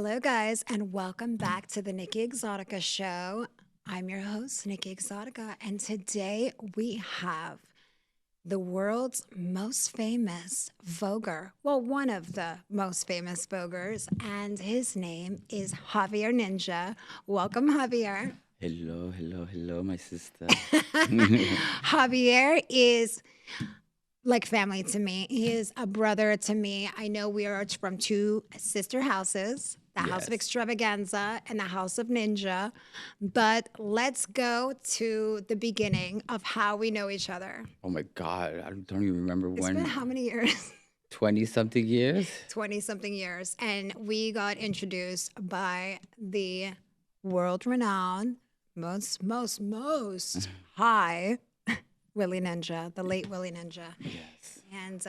Hello, guys, and welcome back to the Nikki ExotiKa show. I'm your host, Nikki ExotiKa, and today we have the world's most famous voguer. Well, one of the most famous voguers, and his name is Javier Ninja. Welcome, Javier. Hello, hello, hello, my sister. Javier is like family to me. He is a brother to me. I know we are from two sister houses, the House of Yes. Extravaganza and the House of Ninja. But let's go to the beginning of how we know each other. Oh my God, I don't even remember It's been when. how many years? 20 something years? 20 something years. And we got introduced by the world renowned, most high Willie Ninja, the late Willie Ninja. Yes. And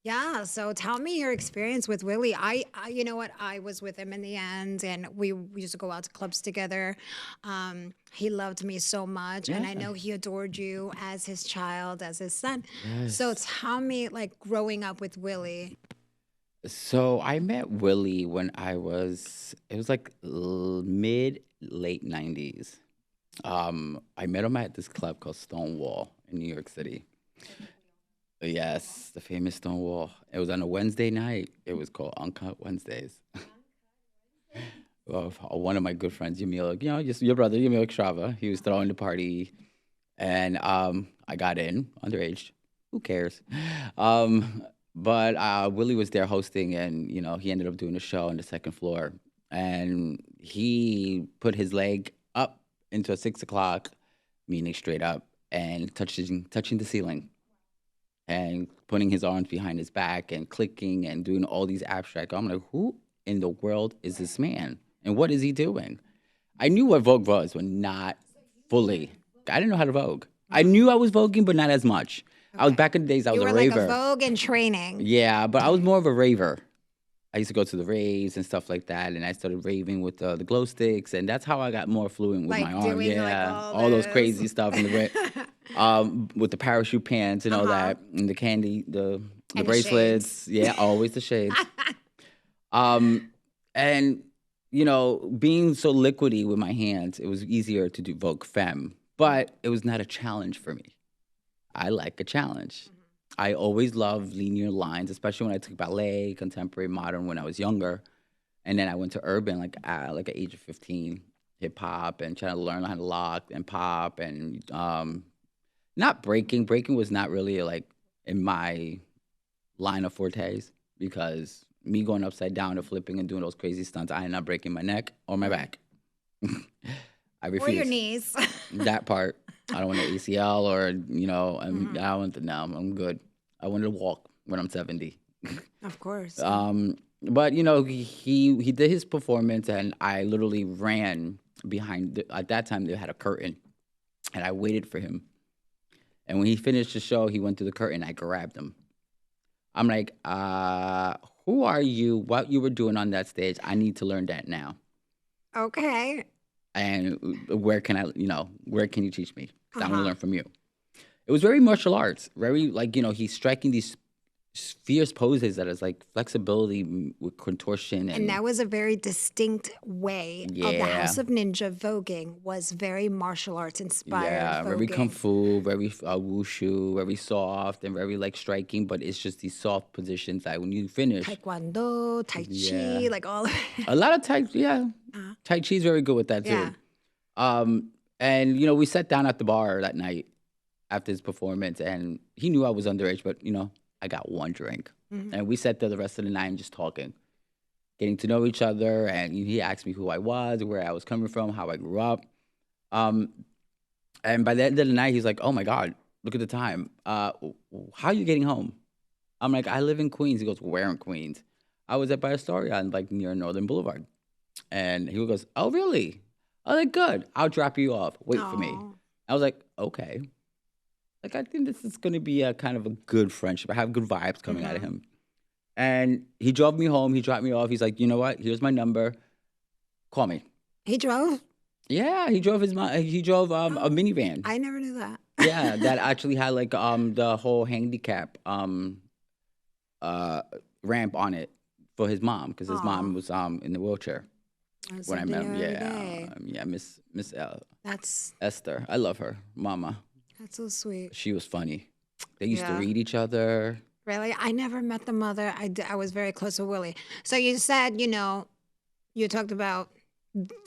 yeah, so tell me your experience with Willie. You know what? I was with him in the end, and we used to go out to clubs together. He loved me so much, and I Yeah. know he adored you as his child, as his son. So Yes. tell me, like, growing up with Willie. So I met Willie when it was like mid, late 90s. I met him at this club called Stonewall in New York City. Yes, the famous Stonewall. It was on a Wednesday night. It was called Uncut Wednesdays. Well, one of my good friends, Yamil, just your brother, Yamil Extrava, he was throwing the party, and I got in underage. Who cares? But Willie was there hosting, and he ended up doing a show on the second floor, and he put his leg up into a 6 o'clock, meaning straight up, and touching the ceiling, and putting his arms behind his back and clicking and doing all these abstract. I'm like, who in the world is this man? And what is he doing? I knew what Vogue was, but not fully. I didn't know how to Vogue. I knew I was voguing, but not as much. I was Okay. back in the days, I was You a were like a raver. Vogue in training. Yeah, but I was more of a raver. I used to go to the raves and stuff like that, and I started raving with the glow sticks, and that's how I got more fluent with my Like arm. doing like Yeah, all all those this. crazy stuff in the with the parachute pants and all that, and the candy, the And the bracelets. Yeah, always the shades. And being so liquidy with my hands, it was easier to do Vogue Femme, but it was not a challenge for me. I like a challenge. I always loved linear lines, especially when I took ballet, contemporary, modern when I was younger. And then I went to urban like at age of 15, hip hop, and trying to learn how to lock and pop and not breaking. Breaking was not really like in my line of fortes because me going upside down and flipping and doing those crazy stunts, I am not breaking my neck or my back. I Or your refuse knees. that part. I don't want an ACL or I don't want no, I'm good. I want to walk when I'm 70. Of course. But he did his performance, and I literally ran behind. At that time, they had a curtain, and I waited for him. And when he finished the show, he went through the curtain. I grabbed him. I'm like, who are you? What you were doing on that stage? I need to learn that now. Okay. And where can where can you teach me? 'Cause I want to Uh-huh. learn from you. It was very martial arts, very like he's striking these fierce poses that is like flexibility with contortion And that was a very distinct way of the yeah, House of Ninja voguing was very martial arts inspired yeah, very kung voguing. fu, very wushu, very soft and very like striking. But it's just these soft positions that when you finish, Taekwondo, Tai yeah, Chi, like all of a lot of Uh, Tai Chi's very good with that yeah. too. And we sat down at the bar that night after his performance, and he knew I was underage, but I got one drink, Mhm. and we sat there the rest of the night and just talking, getting to know each other. And he asked me who I was, where I was coming from, how I grew up. Um, and by the end of the night, he's like, "Oh my God, look at the time. How are you getting home?" I'm like, "I live in Queens." He goes, "Where in Queens?" I was at by Astoria, like near Northern Boulevard. And he goes, "Oh, really?" I was like, "Good. I'll drop you off. Wait for me." Oh. I was like, "Okay." Like, I think this is going to be a kind of a good friendship. I have good vibes coming out of Mhm. him. And he drove me home. He dropped me off. He's like, "You know what? Here's my number. Call me." He drove? Yeah, he drove he drove a Oh, minivan. I never knew that. Yeah, that actually had like the whole handicap uh ramp on it for his mom because his mom was in the wheelchair when I met him. Every Yeah, day. yeah, Miss That's Esther. I love her, Mama. so sweet. She was funny. They used to Yeah. read each other. Really? I never met the mother. I was very close with Willie. So you said, you talked about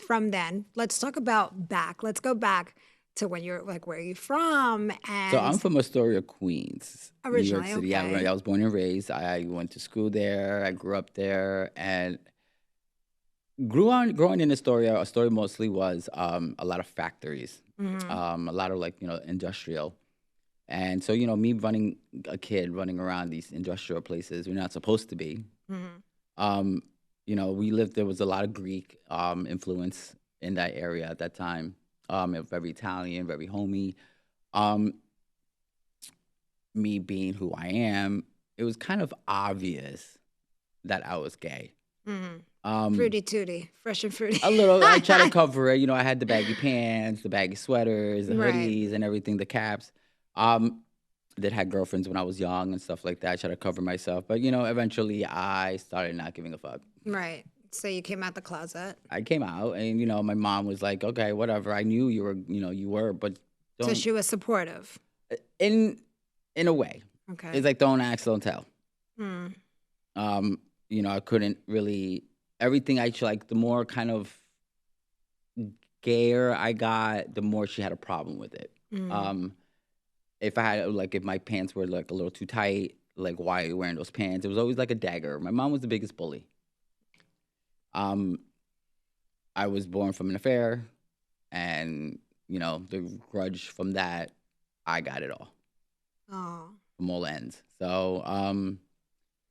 from then. Let's talk about back. Let's go back to when you're like, where are you from? So And I'm from Astoria, Queens, New York originally, City. Yeah, okay. I was born and raised. I went to school there. I grew up there, and growing in Astoria. Astoria mostly was a lot of factories, a lot of industrial. And so, me running a kid running around these industrial places we're not supposed to be. Um, there was a lot of Greek influence in that area at that time. Very Italian, very homey. Um, Me being who I am, it was kind of obvious that I was gay. Fruity tooty, fresh and fruity. A little, I tried to cover it. I had the baggy pants, the baggy sweaters, the Right. hoodies, and everything, the caps. That had girlfriends when I was young and stuff like that. I tried to cover myself. But, eventually I started not giving a fuck. Right. So you came out the closet. I came out and, my mom was like, okay, whatever. I knew you were, but So don't, she was supportive. in a way. Okay. It's like, don't ask, don't tell. Hmm. I couldn't really, everything the more kind of gayer I got, the more she had a problem with it. If my pants were like a little too tight, like, why are you wearing those pants? It was always like a dagger. My mom was the biggest bully. I was born from an affair, and, the grudge from that, I got it all. Oh. From all ends. So,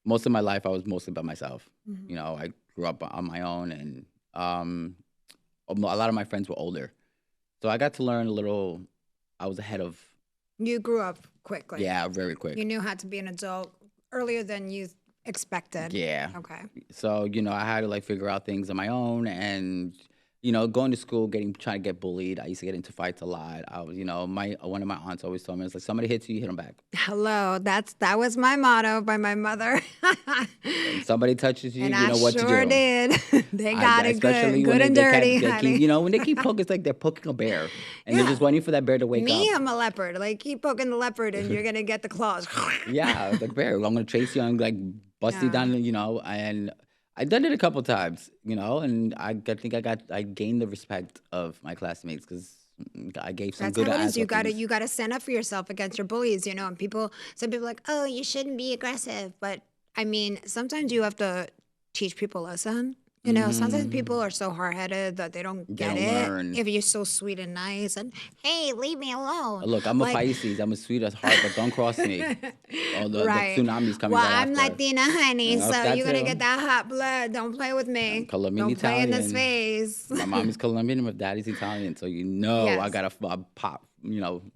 most of my life, I was mostly by myself. I grew up on my own, and a lot of my friends were older. So I got to learn a little. I was ahead of. You grew up quickly. Yeah, very quick. You knew how to be an adult earlier than you expected. Yeah. Okay. So, I had to figure out things on my own, and going to school, trying to get bullied. I used to get into fights a lot. I was, one of my aunts always told me, it's like, somebody hits you, hit them back. Hello. That was my motto by my mother. If somebody touches you, And you know what to do. I sure did. They got it especially good when and dirty, honey. when they keep poking, it's like they're poking a bear, and they're just waiting for that bear to wake Me, up. I'm a leopard. Like, keep poking the leopard and you're going to get the claws. Yeah, it's like bear. I'm gonna chase you and bust you down, and I done it a couple times, and I think I gained the respect of my classmates because I gave some That's good how it ass is. You whippings. got to stand up for yourself against your bullies, and some people are like, oh, you shouldn't be aggressive. But I mean, sometimes you have to teach people a lesson. Sometimes people are so hard-headed that they don't get don't it. learn. If you're so sweet and nice and, hey, leave me alone. Look, I'm a Pisces. I'm a sweet as heart, but don't cross me. Oh, the tsunami's coming Well, right I'm after. Latina, honey, Yeah, so that you're going to too. get that hot blood. Don't play with me. Colombian Don't play in this Italian. phase. My mom is Colombian and my daddy's Italian, so I Yes. got a pop,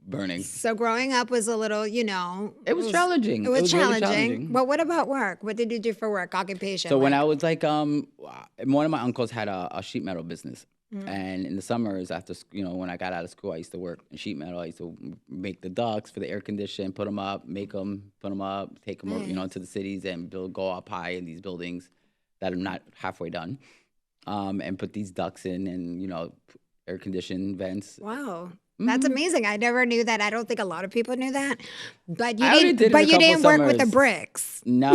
burning. So growing up was a little, It was challenging. It was really challenging. challenging. But what about work? What did you do for work? Occupation? So when I was one of my uncles had a sheet metal business, and in the summers after when I got out of school, I used to work in sheet metal. I used to make the ducts for the air condition, put them up, make them, put them up, take them into the cities and go up high in these buildings that are not halfway done, and put these ducts in and air conditioned vents. Wow. That's amazing. I never knew that. I don't think a lot of people knew that. But you I only did it a but you couple didn't work with the summers. bricks. No.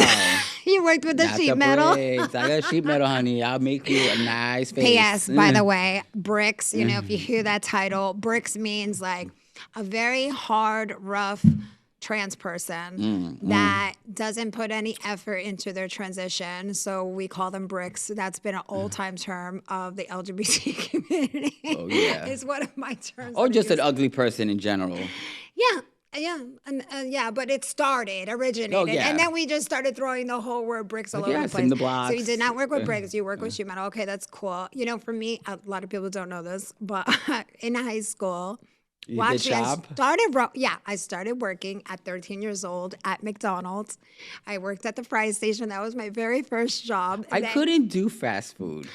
You worked with the Not sheet the metal. bricks. I got sheet metal, honey. I'll make you a nice face. P.S. By the way, bricks, if you hear that title, bricks means like a very hard, rough trans person that doesn't put any effort into their transition. So we call them bricks. That's been an old time term of the LGBT community. Oh, yeah. It's one of my terms. Or that I just use. an ugly person in general. Yeah, but it originated, Oh, yeah. and then we just started throwing the whole word bricks all over the place. cinder So you blocks. did not work with bricks; you work with sheet metal. Okay, that's cool. For me, a lot of people don't know this, but in high school, You did shop? I started working at 13 years old at McDonald's. I worked at the fry station. That was my very first job. I couldn't do fast food.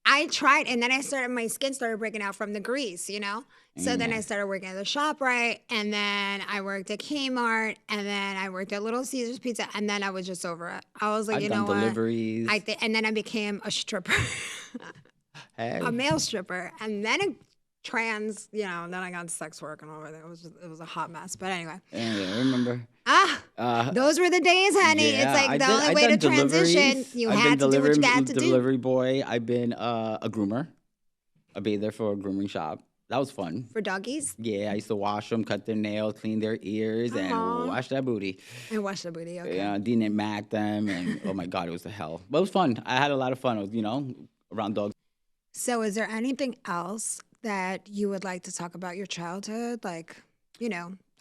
I tried, and then my skin started breaking out from the grease, you know? So then I started working at the ShopRite, and then I worked at Kmart, and then I worked at Little Caesars Pizza, and then I was just over it. I was like, I've you done know what? deliveries. And then I became a stripper, a Hey. male stripper, and then a trans, then I got sex work and all that. It was a hot mess. But anyway. Yeah, I remember. Those were the days, honey. It's Yeah, like the only way to transition, you I've had been to do what you had to do. delivery boy. I've been a groomer. I bathed there for a grooming shop. That was fun. For doggies? Yeah, I used to wash them, cut their nails, clean their ears, and wash that booty. And wash the booty, okay. Yeah, didn't mac them, and oh my god, it was the hell. But it was fun. I had a lot of fun. It was, around dogs. So is there anything else that you would like to talk about your childhood? Like,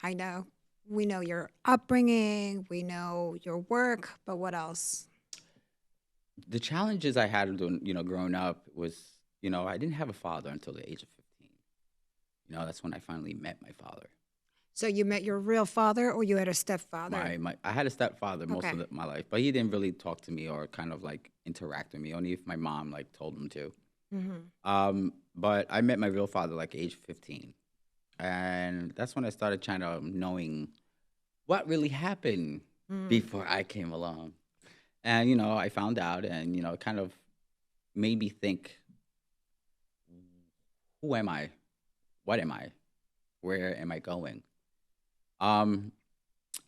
I know we know your upbringing, we know your work, but what else? The challenges I had, growing up was, I didn't have a father until the age of 15. That's when I finally met my father. So you met your real father, or you had a stepfather? I had a stepfather most Okay. of my life, but he didn't really talk to me or kind of like interact with me, only if my mom like told him to. But I met my real father like age 15. And that's when I started trying to knowing what really happened before I came along. And, I found out and, it kind of made me think, who am I? What am I? Where am I going? And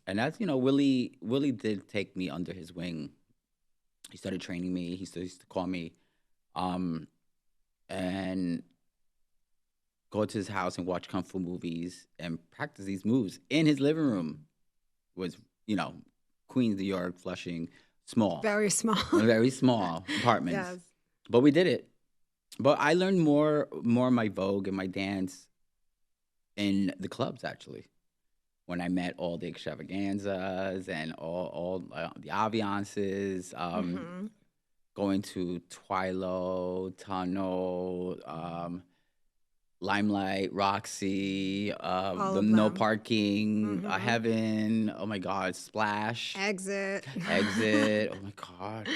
that's, Willie did take me under his wing. He started training me. He used to call me and go to his house and watch kung fu movies and practice these moves in his living room. Was, Queens, New York, Flushing, small. Very small. Very small apartments. Yes. But we did it. But I learned more of my Vogue and my dance in the clubs, actually. When I met all the extravaganzas and all the aviances, going to Twilo, Tunnel, Limelight, Roxy, All the of No them. Parking, Heaven, oh my God, Splash, Exit. Exit, oh my God,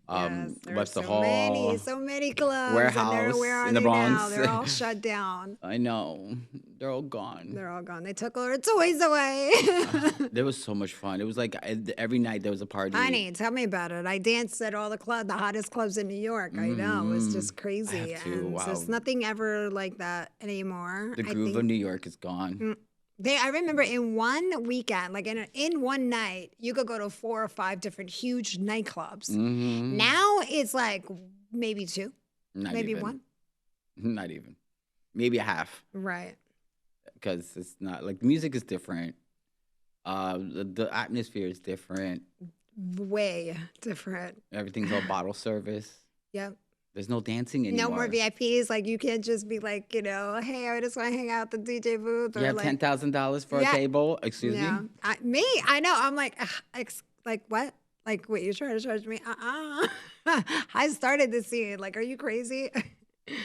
Yes, there are Webster so Hall, so many clubs. Warehouse Where are in the they now? Bronx. They're all shut down. I know, they're all gone. They're all gone. They took all our toys away. There was so much fun. It was like every night there was a party. Honey, tell me about it. I danced at all the hottest clubs in New York. I know. It was just crazy. have to, And wow. there's nothing ever like that anymore. The groove of New York is gone. I remember in one weekend, like in one night, you could go to 4 or 5 different huge nightclubs. Now it's like maybe 2, Not maybe even. 1. Not even. Maybe a half. Right. Because it's not like music is different. The atmosphere is different. Way different. Everything's all bottle service. Yep. There's no dancing anymore. No more VIPs. Like you can't just be like, hey, I just want to hang out at the DJ booth. Or You have like, $10,000 for a table? Excuse me? I know. I'm like, like what? Like, wait, you're trying to charge me? I started this scene. Like, are you crazy?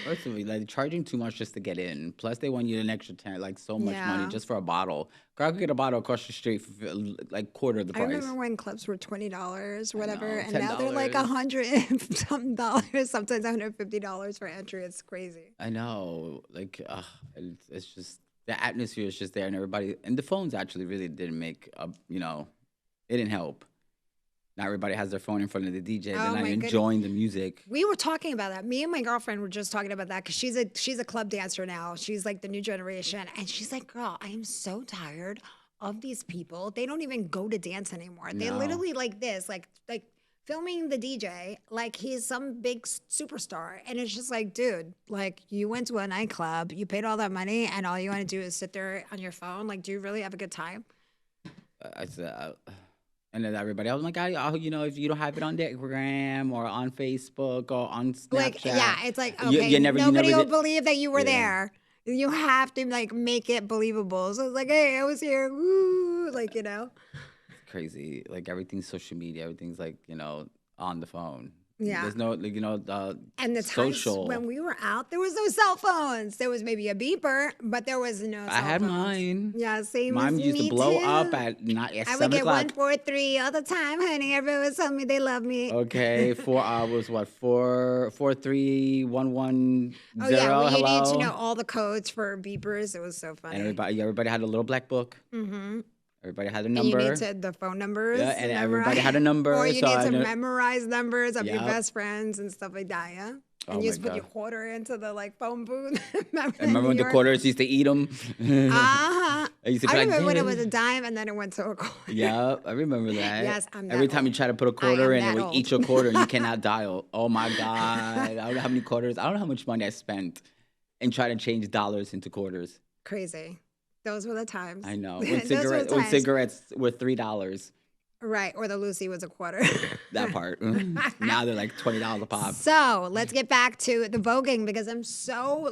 First of all, like charging too much just to get in. Plus, they want you an extra 10, like so much money Yeah. just for a bottle. Girl, I could get a bottle across the street for like quarter of the I price. remember when clubs were $20 or whatever, know, and now they're like $10. $100 and something dollars, sometimes $150 for entry. It's crazy. I know, like, it's just the atmosphere is just there, and everybody, and the phones actually really didn't make up, it didn't help. Not everybody has their phone in front of the DJ. They're Oh not my goodness. enjoying the music. We were talking about that. Me and my girlfriend were just talking about that because she's a club dancer now. She's like the new generation, and she's like, "Girl, I am so tired of these people. They don't even go to dance anymore. They No. literally like this, like filming the DJ like he's some big superstar, and it's just like, dude, like you went to a nightclub, you paid all that money, and all you want to do is sit there on your phone. Like, do you really have a good time? I said, and then everybody, I was like, if you don't have it on the Instagram or on Facebook or on Snapchat. Like, yeah, it's like, you okay, never nobody will did- believe that you were Yeah. there. You have to like make it believable. So it's like, hey, I was here. Woo, like, Crazy. Like everything's social media. Everything's like, on the phone. Yeah. There's no, like, And the times social. when we were out, there was no cell phones. There was maybe a beeper, but there was no cell I had phones. mine. Yeah, same as Mine used to me blow too. up at I 7 would get o'clock. 143 all the time, honey. Everyone was telling me they love me. Okay, 4 hours, what, 43110. Oh yeah, well, you hello. need to know all the codes for beepers. It was so funny. And everybody had a little black book. Mm-hmm. Everybody had a And you number. need to the phone numbers. Yeah, and memorize- everybody had a number. Or you so need I to knew- memorize numbers of your Yep. best friends and stuff like that. Yeah. Oh And you my just put your God. quarter into the phone booth. Remember when the quarters used to eat them? Uh-huh. I used to be I like, remember when it "Dad." was a dime and then it went to a quarter. Yeah, I remember that. Yes, I'm that Every time you old. try to put a I quarter am in, it that would old. eat your quarter and you cannot dial. Oh my God. I don't know how many quarters. I don't know how much money I spent in trying to change dollars into quarters. Crazy. Those were the times. I know. Those When, were when times. cigarettes were $3. Right. Or the Lucy was a quarter. That part. Now they're like $20 a pop. So let's get back to the voguing because I'm so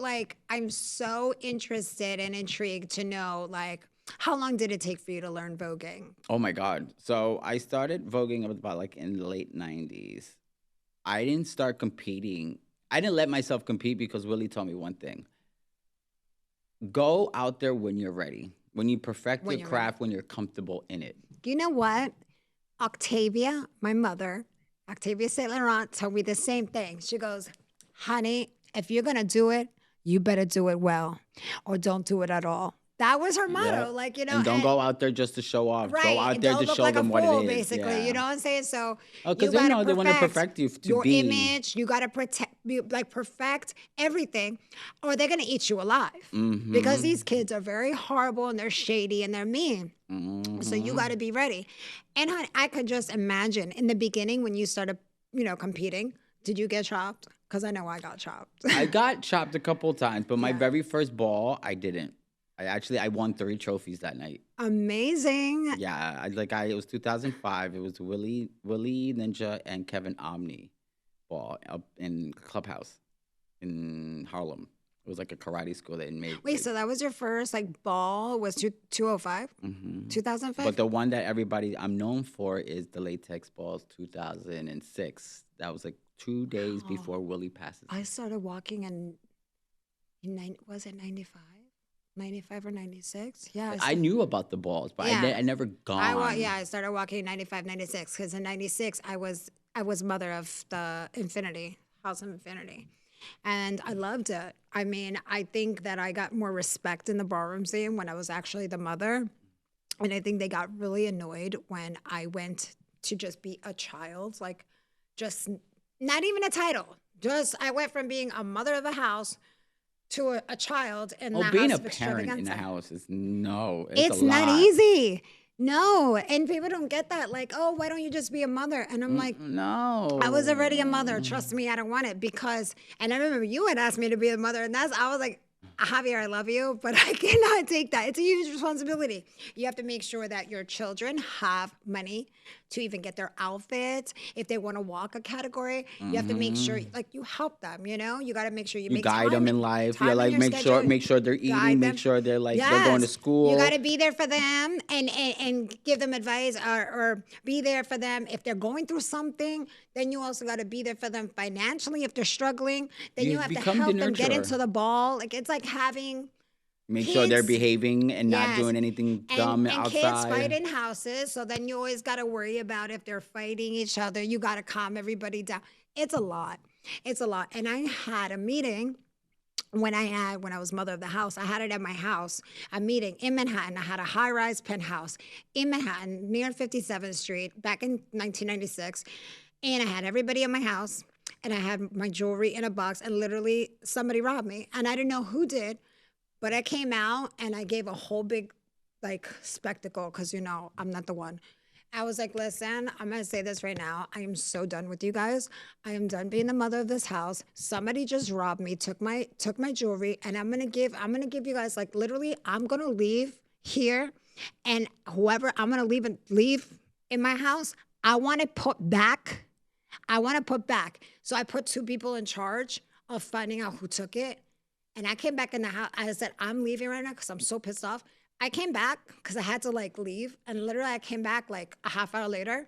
interested and intrigued to know how long did it take for you to learn voguing? Oh my God. So I started voguing about like in the late 90s. I didn't start competing. I didn't let myself compete because Willie told me one thing. Go out there when you're ready. When you perfect When your you're craft, when you're comfortable in it. You know what? Octavia, my mother, Octavia St. Laurent, told me the same thing. She goes, honey, if you're going to do it, you better do it well or don't do it at all. That was her motto. Yeah. And don't go out there just to show off. Right. Go out there Don't to look show like them a what fool, it is. basically. Yeah. You know what I'm saying? So because you they gotta know they want to perfect you to your be. image. You got to perfect everything, or they're gonna eat you alive. Mm-hmm. Because these kids are very horrible and they're shady and they're mean. Mm-hmm. So you got to be ready. And honey, I could just imagine in the beginning when you started, competing. Did you get chopped? Because I know I got chopped. I got chopped a couple of times, but my Yeah. very first ball, I didn't. I won 3 trophies that night. Amazing. Yeah, it was 2005. It was Willie Ninja and Kevin Omni ball up in Clubhouse in Harlem. It was like a karate school that made. Wait, so that was your first ball was 2005? Mm-hmm. 2005? But the one that I'm known for is the latex balls 2006. That was like 2 days before Willie passes. I started walking was it 95? 95 or 96? Yeah. I knew about the balls, but Yeah. I never gone. I started walking in 95, 96 because in 96 I was mother of the Infinity, House of Infinity. And I loved it. I mean, I think that I got more respect in the ballroom scene when I was actually the mother. And I think they got really annoyed when I went to just be a child, just not even a title. Just I went from being a mother of the house to a child in the being house a of parent in the extravaganza. house is It's a not lot. easy. No. And people don't get that. Why don't you just be a mother? And I'm like, No. I was already a mother. Trust me, I don't want it and I remember you had asked me to be a mother, and I was like, Javier, I love you, but I cannot take that. It's a huge responsibility. You have to make sure that your children have money to even get their outfits. If they want to walk a category, you have to make sure you help them, you got to make sure you make guide time them in life. time in your make schedule. sure they're eating, Guide make them. sure they're they're going to school. You got to be there for them and give them advice or be there for them. If they're going through something, then you also got to be there for them financially. If they're struggling, then you have to become help the them get nurturer. into the ball. It's like having Make sure they're kids- behaving and not Yes. doing anything dumb and outside. kids fight in houses, so then you always got to worry about if they're fighting each other. You got to calm everybody down. It's a lot. It's a lot. And I had a meeting when I was mother of the house. I had it at my house, a meeting in Manhattan. I had a high-rise penthouse in Manhattan near 57th Street back in 1996. And I had everybody in my house, and I had my jewelry in a box, and literally somebody robbed me. And I didn't know who did. But I came out and I gave a whole big spectacle because, I'm not the one. I was like, listen, I'm going to say this right now. I am so done with you guys. I am done being the mother of this house. Somebody just robbed me, took my jewelry, and I'm going to give you guys literally, I'm going to leave here, and whoever I'm going to leave in my house, I want to put back. So I put 2 people in charge of finding out who took it. And I came back in the house. I said, I'm leaving right now because I'm so pissed off. I came back because I had to leave. And literally I came back a half hour later.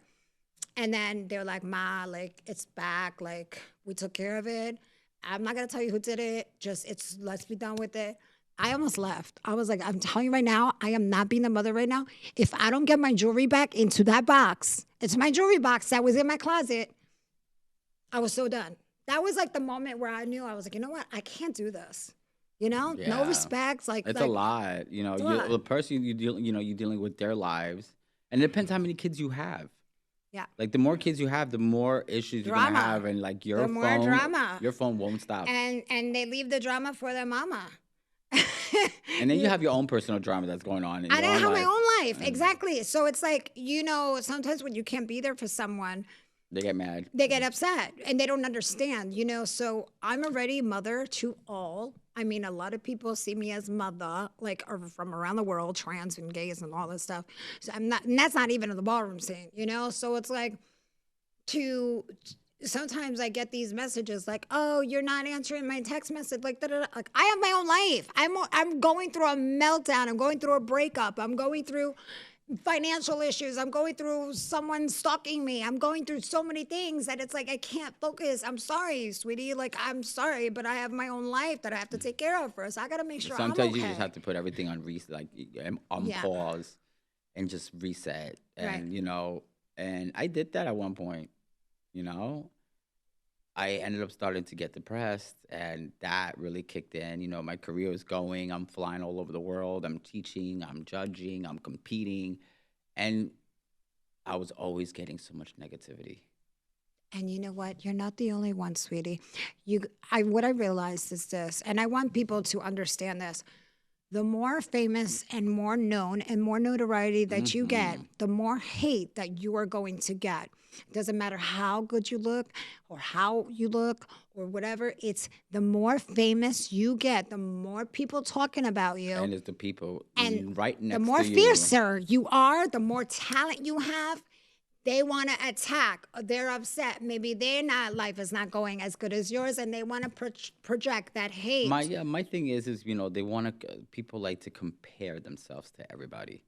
And then they're like, Ma, like, it's back. Like, we took care of it. I'm not going to tell you who did it. Just, let's be done with it. I almost left. I was like, I'm telling you right now, I am not being the mother right now. If I don't get my jewelry back into that box, it's my jewelry box that was in my closet, I was so done. That was like the moment where I knew, I was like, you know what? I can't do this. You know, no Yeah. respect. It's a lot. You know, it's a lot. the person you're dealing with their lives, and it depends how many kids you have. Yeah. Like the more kids you have, the more issues you're gonna Drama. have, and like The more drama. your phone won't stop. And they leave the drama for their mama. And then you have your own personal drama that's going on. I didn't have my own life. Exactly. So it's like, you know, sometimes when you can't be there for someone, they get mad. They get upset and they don't understand, you know. So I'm already mother to all. I mean, a lot of people see me as mother, like from around the world, trans and gays and all this stuff. So I'm not, and that's not even in the ballroom scene, you know. So it's like sometimes I get these messages like, "Oh, you're not answering my text message." Like, da-da-da. Like I have my own life. I'm going through a meltdown. I'm going through a breakup. I'm going through financial issues. I'm going through someone stalking me. I'm going through so many things that it's like I can't focus. I'm sorry, sweetie. Like I'm sorry, but I have my own life that I have to take care of first. I got to make sure Sometimes I'm okay. you just have to put everything on pause and just reset. And you know, and I did that at one point. You know, I ended up starting to get depressed, and that really kicked in. You know, my career was going. I'm flying all over the world. I'm teaching. I'm judging. I'm competing. And I was always getting so much negativity. And you know what? You're not the only one, sweetie. What I realized is this, and I want people to understand this. The more famous and more known and more notoriety that you get, the more hate that you are going to get. Doesn't matter how good you look or how you look or whatever. It's the more famous you get, the more people talking about you. And it's the people right next to you. The more fiercer you are, the more talent you have. They want to attack. They're upset. Maybe their life is not going as good as yours, and they want to project that hate. My thing is you know, they want to. People like to compare themselves to everybody,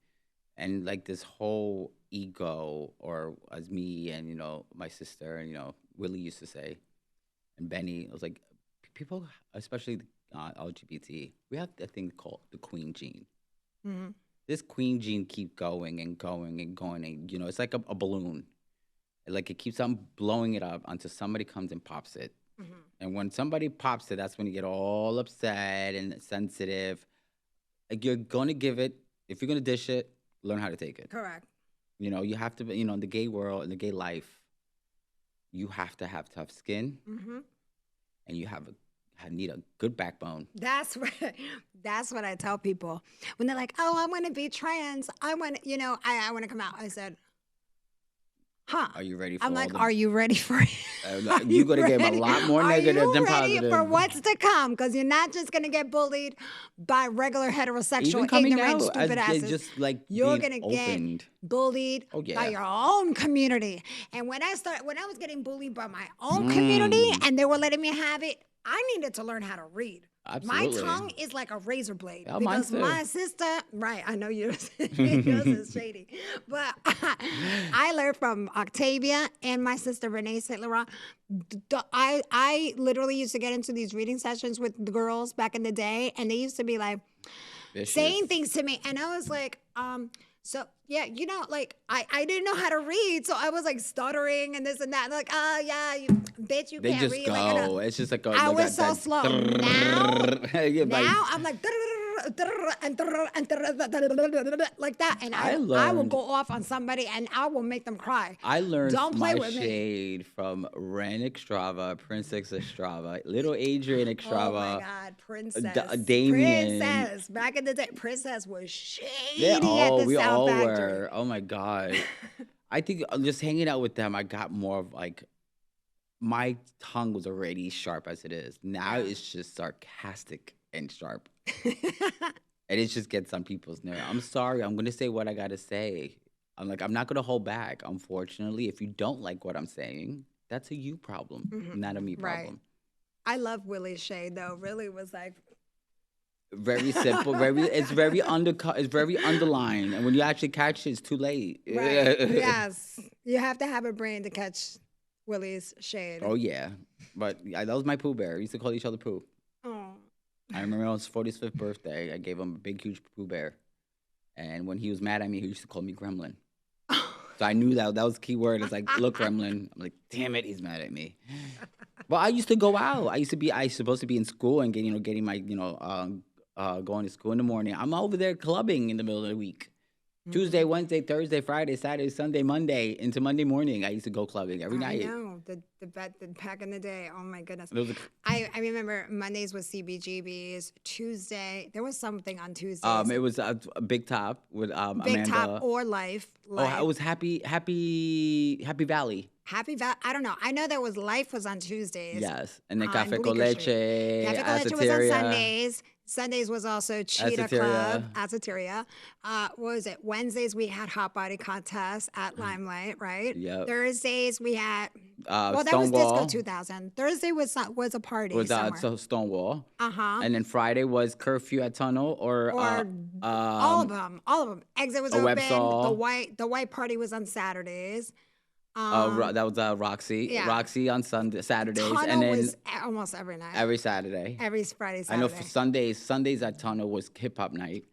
and like this whole ego, or as me and you know my sister and you know Willie used to say, and Benny, it was like people, especially LGBT, we have a thing called the queen gene. Mm-hmm. This queen gene keep going and going and going, and you know it's like a balloon, like it keeps on blowing it up until somebody comes and pops it. Mm-hmm. And when somebody pops it, that's when you get all upset and sensitive. Like you're gonna give it, if you're gonna dish it, learn how to take it. Correct. You know, you have to be, you know, in the gay world, in the gay life, you have to have tough skin, and you need a good backbone. That's what I tell people when they're like, "Oh, I want to be trans. I want, you know, I want to come out." I said, "Huh? Are you ready for?" I'm like, "Are you ready for it? You're gonna get a lot more negative than positive. Are you ready for what's to come? Because you're not just gonna get bullied by regular heterosexual, ignorant, stupid asses. Just like you're gonna get bullied by your own community." And when I was getting bullied by my own community, and they were letting me have it, I needed to learn how to read. Absolutely. My tongue is like a razor blade. Oh, because my sister, right, I know yours is shady. But I learned from Octavia and my sister Renee St. Laurent. I literally used to get into these reading sessions with the girls back in the day, and they used to be like saying things to me. And I was like, so yeah, you know, like I didn't know how to read, so I was like stuttering and this and that. And like, yeah, you bitch, you can't read. Go. It's just like I was so slow. Now I'm like like that, and I will go off on somebody and I will make them cry. I learned my shade from Ren Extrava, Princess Extrava, Little Adrian Extrava. Oh my God, Princess, Damien. Princess. Back in the day, Princess was shady at the Sound Factory. Oh my God. I think just hanging out with them, I got more of like, my tongue was already sharp as it is. Now it's just sarcastic and sharp. And it just gets on people's nerves. I'm sorry. I'm going to say what I got to say. I'm not going to hold back. Unfortunately, if you don't like what I'm saying, that's a you problem, not a me problem. I love Willie's shade, though. Really was like... Very simple. It's very undercut. It's very underlined. And when you actually catch it, it's too late. Right. Yes. You have to have a brain to catch Willie's shade. Oh yeah, but yeah, that was my Pooh Bear. We used to call each other Pooh. Oh. I remember on his 45th birthday, I gave him a big, huge Pooh Bear, and when he was mad at me, he used to call me Gremlin. So I knew that was the key word. It's like, look, Gremlin. I'm like, damn it, he's mad at me. But I used to go out. I was supposed to be in school and getting my, going to school in the morning. I'm over there clubbing in the middle of the week. Tuesday, Wednesday, Thursday, Friday, Saturday, Sunday, Monday, into Monday morning. I used to go clubbing every night. I know the back in the day. Oh my goodness. It was I remember Mondays was CBGBs. Tuesday there was something on Tuesdays. it was a Big Top with Big Amanda. Top or Life. Oh, it was Happy Valley. I don't know. I know there was Life was on Tuesdays. Yes, and then on Cafe con Bleecker Leche, Street. Cafe con Leche was on Aceteria. Sundays. Sundays was also Cheetah Club, Aceteria. What was it? Wednesdays we had Hot Body Contest at Limelight, right? Yep. Thursdays we had that was Stonewall. Disco 2000. Thursday was a party Was somewhere. Stonewall. Uh-huh. And then Friday was Curfew at Tunnel or all of them. Exit was open. Websaw. The white party was on Saturdays. that was Roxy. yeah. Roxy on Saturdays. Tunnel and then was almost every night. every Saturday. Every Friday, Saturday. I know for Sundays at Tunnel was hip hop night.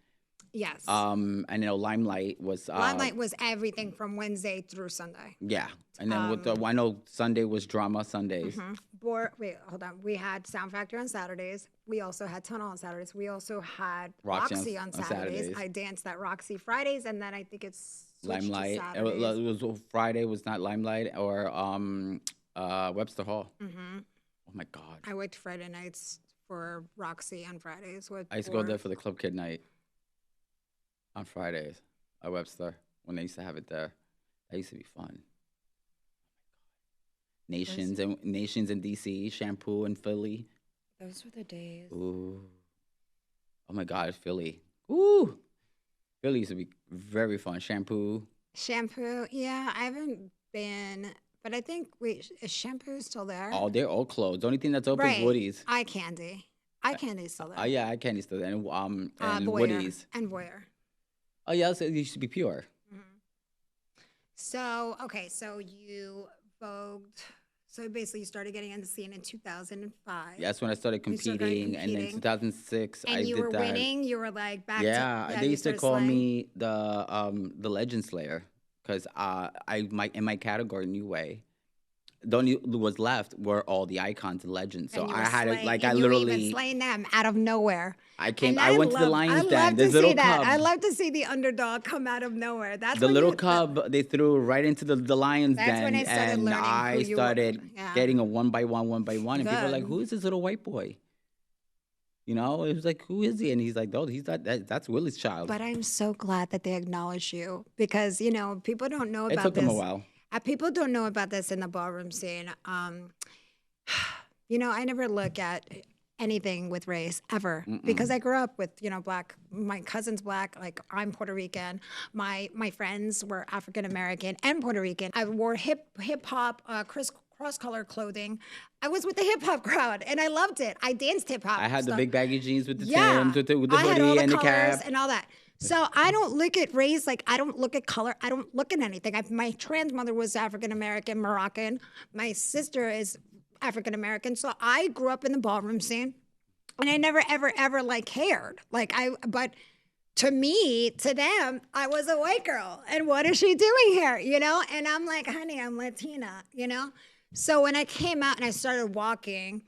Yes. And Limelight was Limelight was everything from Wednesday through Sunday. yeah. And then I know Sunday was Drama Sundays. Wait, hold on. We had Sound Factory on Saturdays. We also had Tunnel on Saturdays. We also had Roxy on Saturdays. I danced at Roxy Fridays, and then I think it's switched to Limelight. Saturdays. It was Friday was not Limelight or Webster Hall. Oh my God. I worked Friday nights for Roxy on Fridays. I used to go there for the Club Kid night on Fridays at Webster when they used to have it there. That used to be fun. Nations in DC, Shampoo in Philly. Those were the days. Ooh. Oh my God, Philly. Ooh. Philly used to be very fun. Shampoo. Yeah, I haven't been, but I think is Shampoo still there? Oh, they're all closed. The only thing that's open is Woody's. Eye Candy. Eye Candy's still there. Yeah, Eye Candy's still there. And Voyeur. Woody's. And Voyeur. Oh yeah, it used to be Pure. So you vogued. So basically, you started getting into the scene in 2005. Yeah, that's when I started competing, and then 2006 I did that. And you were winning. You were like back. Yeah, they used to call slaying. me the Legend Slayer because in my category New Way, the only was left were all the icons and legends. So I had it like I literally you were even slaying them out of nowhere. I went to the Lions Den. There's to little see that. cub. I love to see the underdog come out of nowhere. That's the when little cub they threw right into the Lions Den, when I started and learning I who you were. started Yeah. getting a one by one, and people were like, Good. "Who is this little white boy?" You know, it was like, "Who is he?" And he's like, "No, he's not. That's Willie's child." But I'm so glad that they acknowledge you because people don't know It about took this. them a while. People don't know about this in the ballroom scene. I never look at anything with race ever because I grew up with black. My cousin's black. Like I'm Puerto Rican. My friends were African American and Puerto Rican. I wore hip hop cross color clothing. I was with the hip hop crowd and I loved it. I danced hip hop. I had the big baggy jeans with the Yeah. Timbs, with the I had all hoodie and the colors cap. and all that. So I don't look at race, like I don't look at color. I don't look at anything. My trans mother was African American, Moroccan. My sister is African American. So I grew up in the ballroom scene, and I never ever like cared. But to me, to them, I was a white girl, and what is she doing here? And I'm like, honey, I'm Latina. So when I came out and I started walking.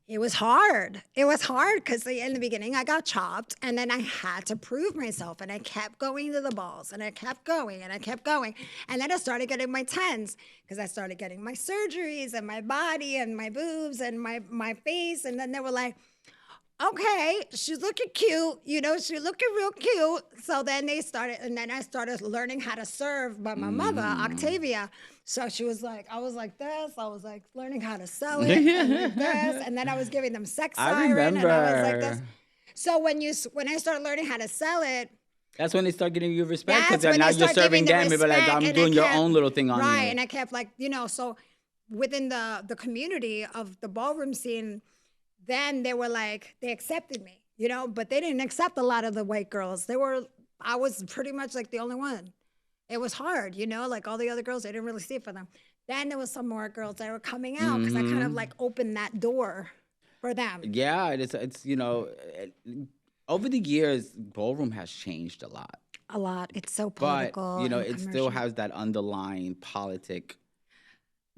It was hard. It was hard because in the beginning I got chopped and then I had to prove myself and I kept going to the balls and I kept going and I kept going. And then I started getting my 10s because I started getting my surgeries and my body and my boobs and my face. And then they were like, okay, she's looking cute. She's looking real cute. So then I started learning how to serve by my mother, Octavia. So she was like, I was like this. I was like learning how to sell it and like this. And then I was giving them sex siren and I was like this. So when I started learning how to sell it, that's when they start getting you respect that's because when now they you're start serving giving them. the People like, respect, I'm and doing I your kept- own little thing on right, you. and I kept so within the community of the ballroom scene, then they were like, they accepted me, but they didn't accept a lot of the white girls. I was pretty much like the only one. It was hard, like all the other girls, they didn't really see it for them. Then there was some more girls that were coming out because I kind of Hmm. like opened that door for them. Yeah, it's over the years, ballroom has changed a lot, A lot. It's so but political and it still commercial. has that underlying politic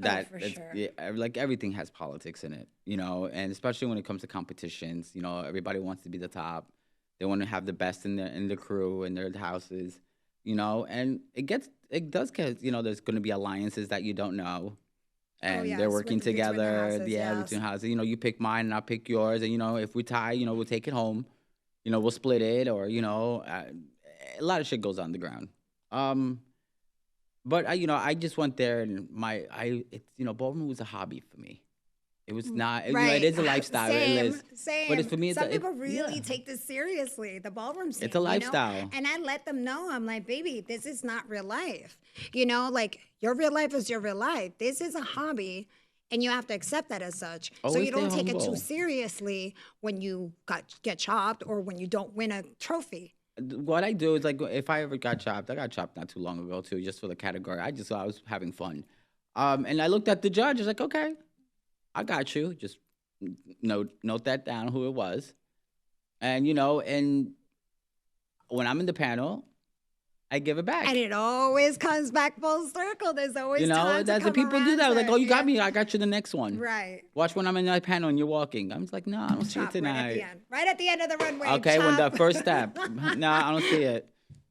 Oh, that for it's sure. yeah, like everything has politics in it, and especially when it comes to competitions, everybody wants to be the top. They want to have the best in the crew in their houses, and it does get, there's going to be alliances that you don't know, Oh, and they're yes, working between the together. houses, Yeah, yes. between houses, you pick mine and I'll pick yours, and if we tie, we'll take it home. We'll split it, or a lot of shit goes on the ground. Um, but I just went there, and ballroom was a hobby for me. It was not, it Right. is a lifestyle. It Same, is, but it's same. for me. Some people Yeah, really take this seriously, the ballroom it's a scene. lifestyle. And I let them know, I'm like, baby, this is not real life. Like your real life is your real life. This is a hobby. And you have to accept that as such. So Always you stay don't take it too humble. seriously when you get chopped or when you don't win a trophy. What I do is, like, if I ever got chopped, I got chopped not too long ago too, just for the category. I just thought I was having fun. And I looked at the judge. I was like, okay, I got you. Just note that down, who it was. And when I'm in the panel, I give it And back. it always comes back full circle. There's always time to That's what come people do. around That, like, to, oh, you got yeah, me. I got you the next one. right. Watch when I'm in that panel and you're walking. I'm just like, no, I don't see it Chop right at the tonight. end. Right at the end of the runway, Okay, when the chop. first step, no, I don't see it.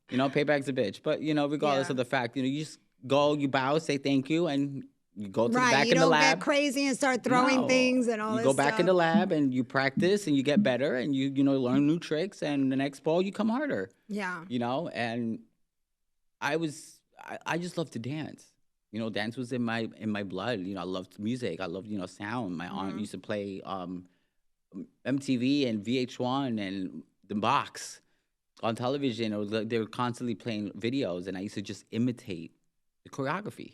Payback's a bitch. But regardless Yeah. of the fact, you just go, you bow, say thank you, and you go to the Right. back You in the don't get lab. crazy and start throwing No, things and all you go this back in stuff. the lab and you practice and you get better and you learn new tricks, and the next ball you come harder. Yeah. And I just love to dance. Dance was in my blood. I loved music. I loved sound. My aunt Hmm. used to play MTV and VH1 and the box on television. Or they were constantly playing videos, and I used to just imitate the choreography.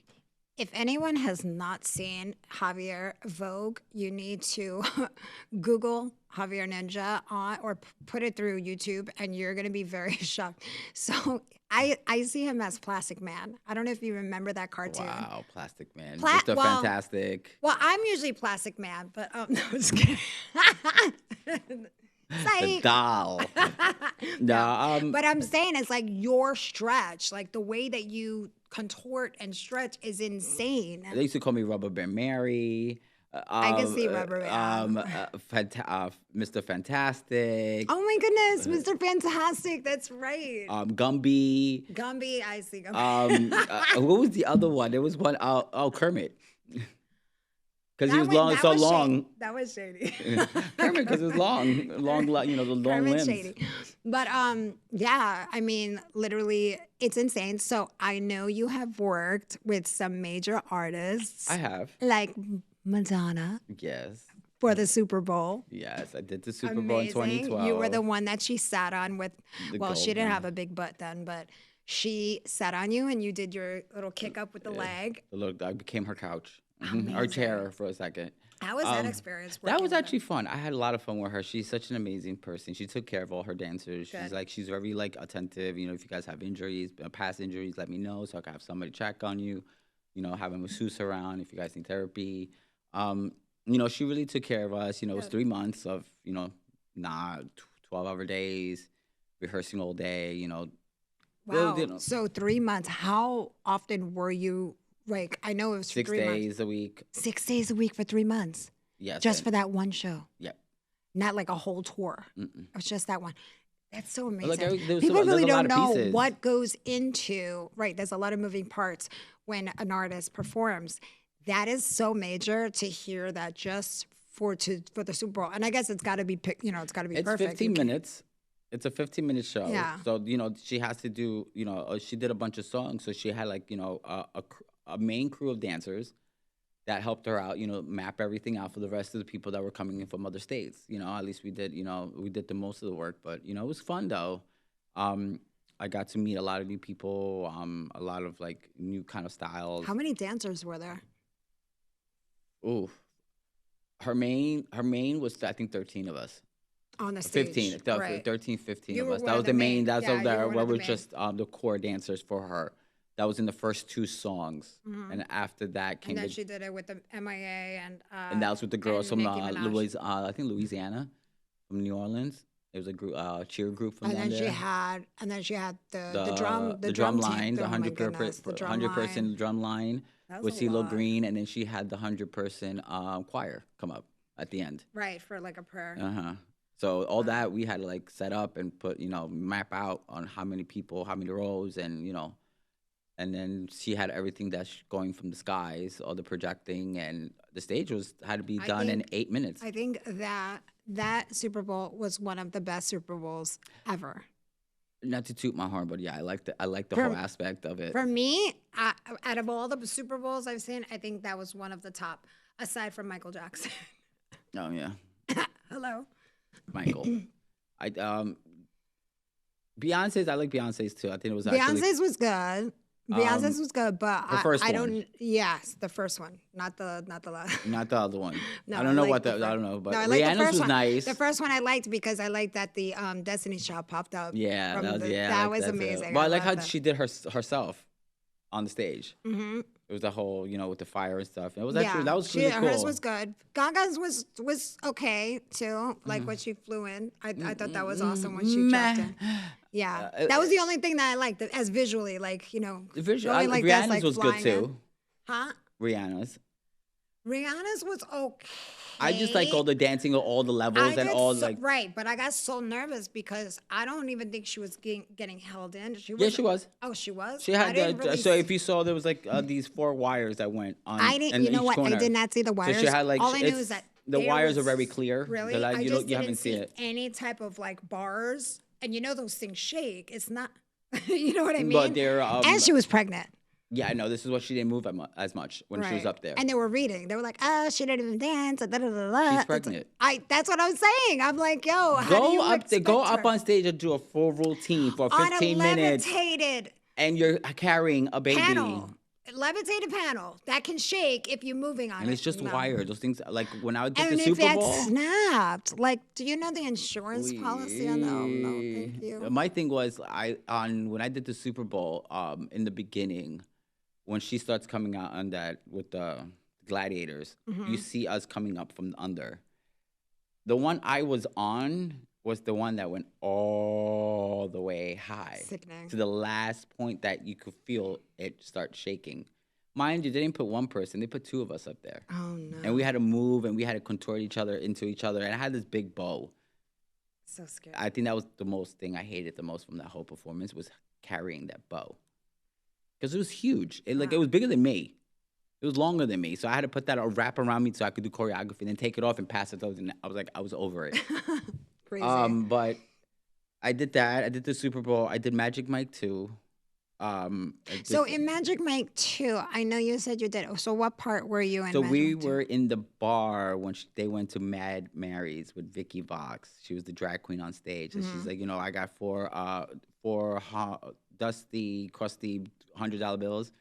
If anyone has not seen Javier Vogue, you need to Google Javier Ninja or put it through YouTube, and you're going to be very shocked. So I see him as Plastic Man. I don't know if you remember that cartoon. Wow, Plastic Man, Pla- Mr. well, Fantastic, well, I'm usually Plastic Man, but no, I'm just kidding. the Psych. doll. No, No, but I'm saying it's like your stretch, like the way that you contort and stretch is insane. they used to call me Rubber Band Mary. I can see Rubber Band. Mr. Fantastic, Oh my goodness, Mr. Fantastic. That's right. Gumby. Gumby, I see Gumby. What was the other one? There was one. Kermit, because he was long, That so was long. shady. That was shady. Kermit, because it's long, the long Kermit limbs. shady. But yeah, I mean, literally, it's insane. So I know you have worked with some major artists I have. like Madonna Yes. for the Super Bowl. Yes, I did the Super Bowl in Amazing. 2012. You were the one that she sat on with, The well, she gold didn't one. have a big butt then, but she sat on you and you did your little kick up with the leg. Look, I became her couch, her chair for a second. How was that experience? That was working with actually fun. I had a lot of fun with her. She's such an amazing person. She took care of all her dancers. Good. She's very like attentive. If you guys have injuries, past injuries, let me know so I can have somebody check on you. Have a masseuse around if you guys need therapy. She really took care of us. It was Good. 3 months of 12-hour days, rehearsing all day. Wow. Well, So 3 months. How often were you like? I know it was for 6 3 months. days a week. 6 days a week for 3 months, Yes. just for that one show, Yep. not like a whole tour. Mm-mm. It's just that one. That's so amazing. Look, People there's really a lot don't of know pieces. what goes into, right. There's a lot of moving parts when an artist performs. That is so major to hear that just for the Super Bowl. And I guess it's got to be, it's got to be It's perfect. 15 minutes. It's a 15-minute show. Yeah. So, she has to do, she did a bunch of songs. So she had like, a main crew of dancers that helped her out, map everything out for the rest of the people that were coming in from other states. At least we did the most of the work. But, it was fun though. I got to meet a lot of new people, a lot of like new kind of styles. How many dancers were there? Ooh. Her main was, I think, 13 of us. On the stage. 15, Right. 13, 15 You of were us. one That of was the the main. main- That's yeah, you were one where of the we're main. just the core dancers for her. That was in the first two songs, and after that And came then the, she did it with the MIA and that was with the girls and from Nicki Minaj. I think Louisiana, from New Orleans. It was a group, cheer group from And down then there. she had the The drum drum team. line, the Oh my goodness, the drum hundred line. person drum line That was with a CeeLo lot. Green, and then she had the 100-person choir come up at the end. Right, for like a prayer. Uh-huh. So all that we had to like set up and put, map out on how many people, how many rows, and and then she had everything that's going from the skies, all the projecting, and the stage had to be I done in think 8 minutes. I think that Super Bowl was one of the best Super Bowls ever. Not to toot my horn, but yeah, I like the For- whole aspect of it. For me, out of all the Super Bowls I've seen, I think that was one of the top, aside from Michael Jackson. Oh yeah, Hello. Michael. I Beyonce's. I like Beyonce's too. I think it was actually Beyonce's was good. Beyonce's was good, but the first I one. don't. Yes, the first one, not the last. not the other one. No, I don't know liked what the I fir- don't know, but No, I liked the Rihanna's first was one. nice. The first one I liked because I liked that the Destiny's Child popped up. Yeah, from I that like was too. amazing. Well, I like how loved that. she did herself on the stage. Mm-hmm. It was the whole, with the fire and stuff. It was actually that was really cool. Hers was good. Gaga's was okay too. Like when she flew in, I thought that was awesome when she dropped in. Yeah, that was the only thing that I liked as visually, like The visual, going like Rihanna's this, like was good flying in. too. Huh? Rihanna's. Rihanna's was okay. I just like all the dancing, all the levels, and all like. Right, but I got so nervous because I don't even think she was getting held in. Yeah, she was. Oh, she was. She had I didn't really so if you saw, there was like these 4 wires that went on. I didn't. in You know each what? corner. I did not see the wires. So she had like all I knew it's- is that the there wires are was- very clear. Really, They're like, I you just haven't didn't seen see it. any type of like bars, and those things shake. It's not. You know what I mean? But they're and she was pregnant. yeah, I know. This is what she didn't move as much when she was Right. up there. And they were reading. They were like, "Oh, she didn't even dance." Da, da, da, da. She's pregnant. That's what I'm saying. I'm like, "Yo, how do Go you up there, go expect up her? on stage and do a full routine for on 15 a minutes, levitated and you're carrying a baby. panel, levitated panel that can shake if you're moving on it. And it's just No. wires. Those things, like when I did And the if Super that Bowl. snapped, like, do you know the insurance policy on that? Oh, no, thank you. My thing was when I did the Super Bowl in the beginning, when she starts coming out on that with the gladiators, Mm-hmm. you see us coming up from under. The one I was on was the one that went all the way high Sickening. to the last point that you could feel it start shaking. Mind you, they didn't put one person; they put 2 of us up there. Oh no, And we had to move and we had to contort each other into each other. And I had this big bow. so scary. I think that was the most thing I hated the most from that whole performance was carrying that bow. Because it was huge. It was bigger than me. It was longer than me. So I had to put that wrap around me so I could do choreography and then take it off and pass it to others. And I was over it. Crazy. But I did that. I did the Super Bowl. I did Magic Mike too. So in Magic Mike 2, I know you said you did. So what part were you in? So Magic we Mike 2? were in the bar when they went to Mad Mary's with Vicky Vox. She was the drag queen on stage, and she's like, I got four dusty, crusty $100 bills.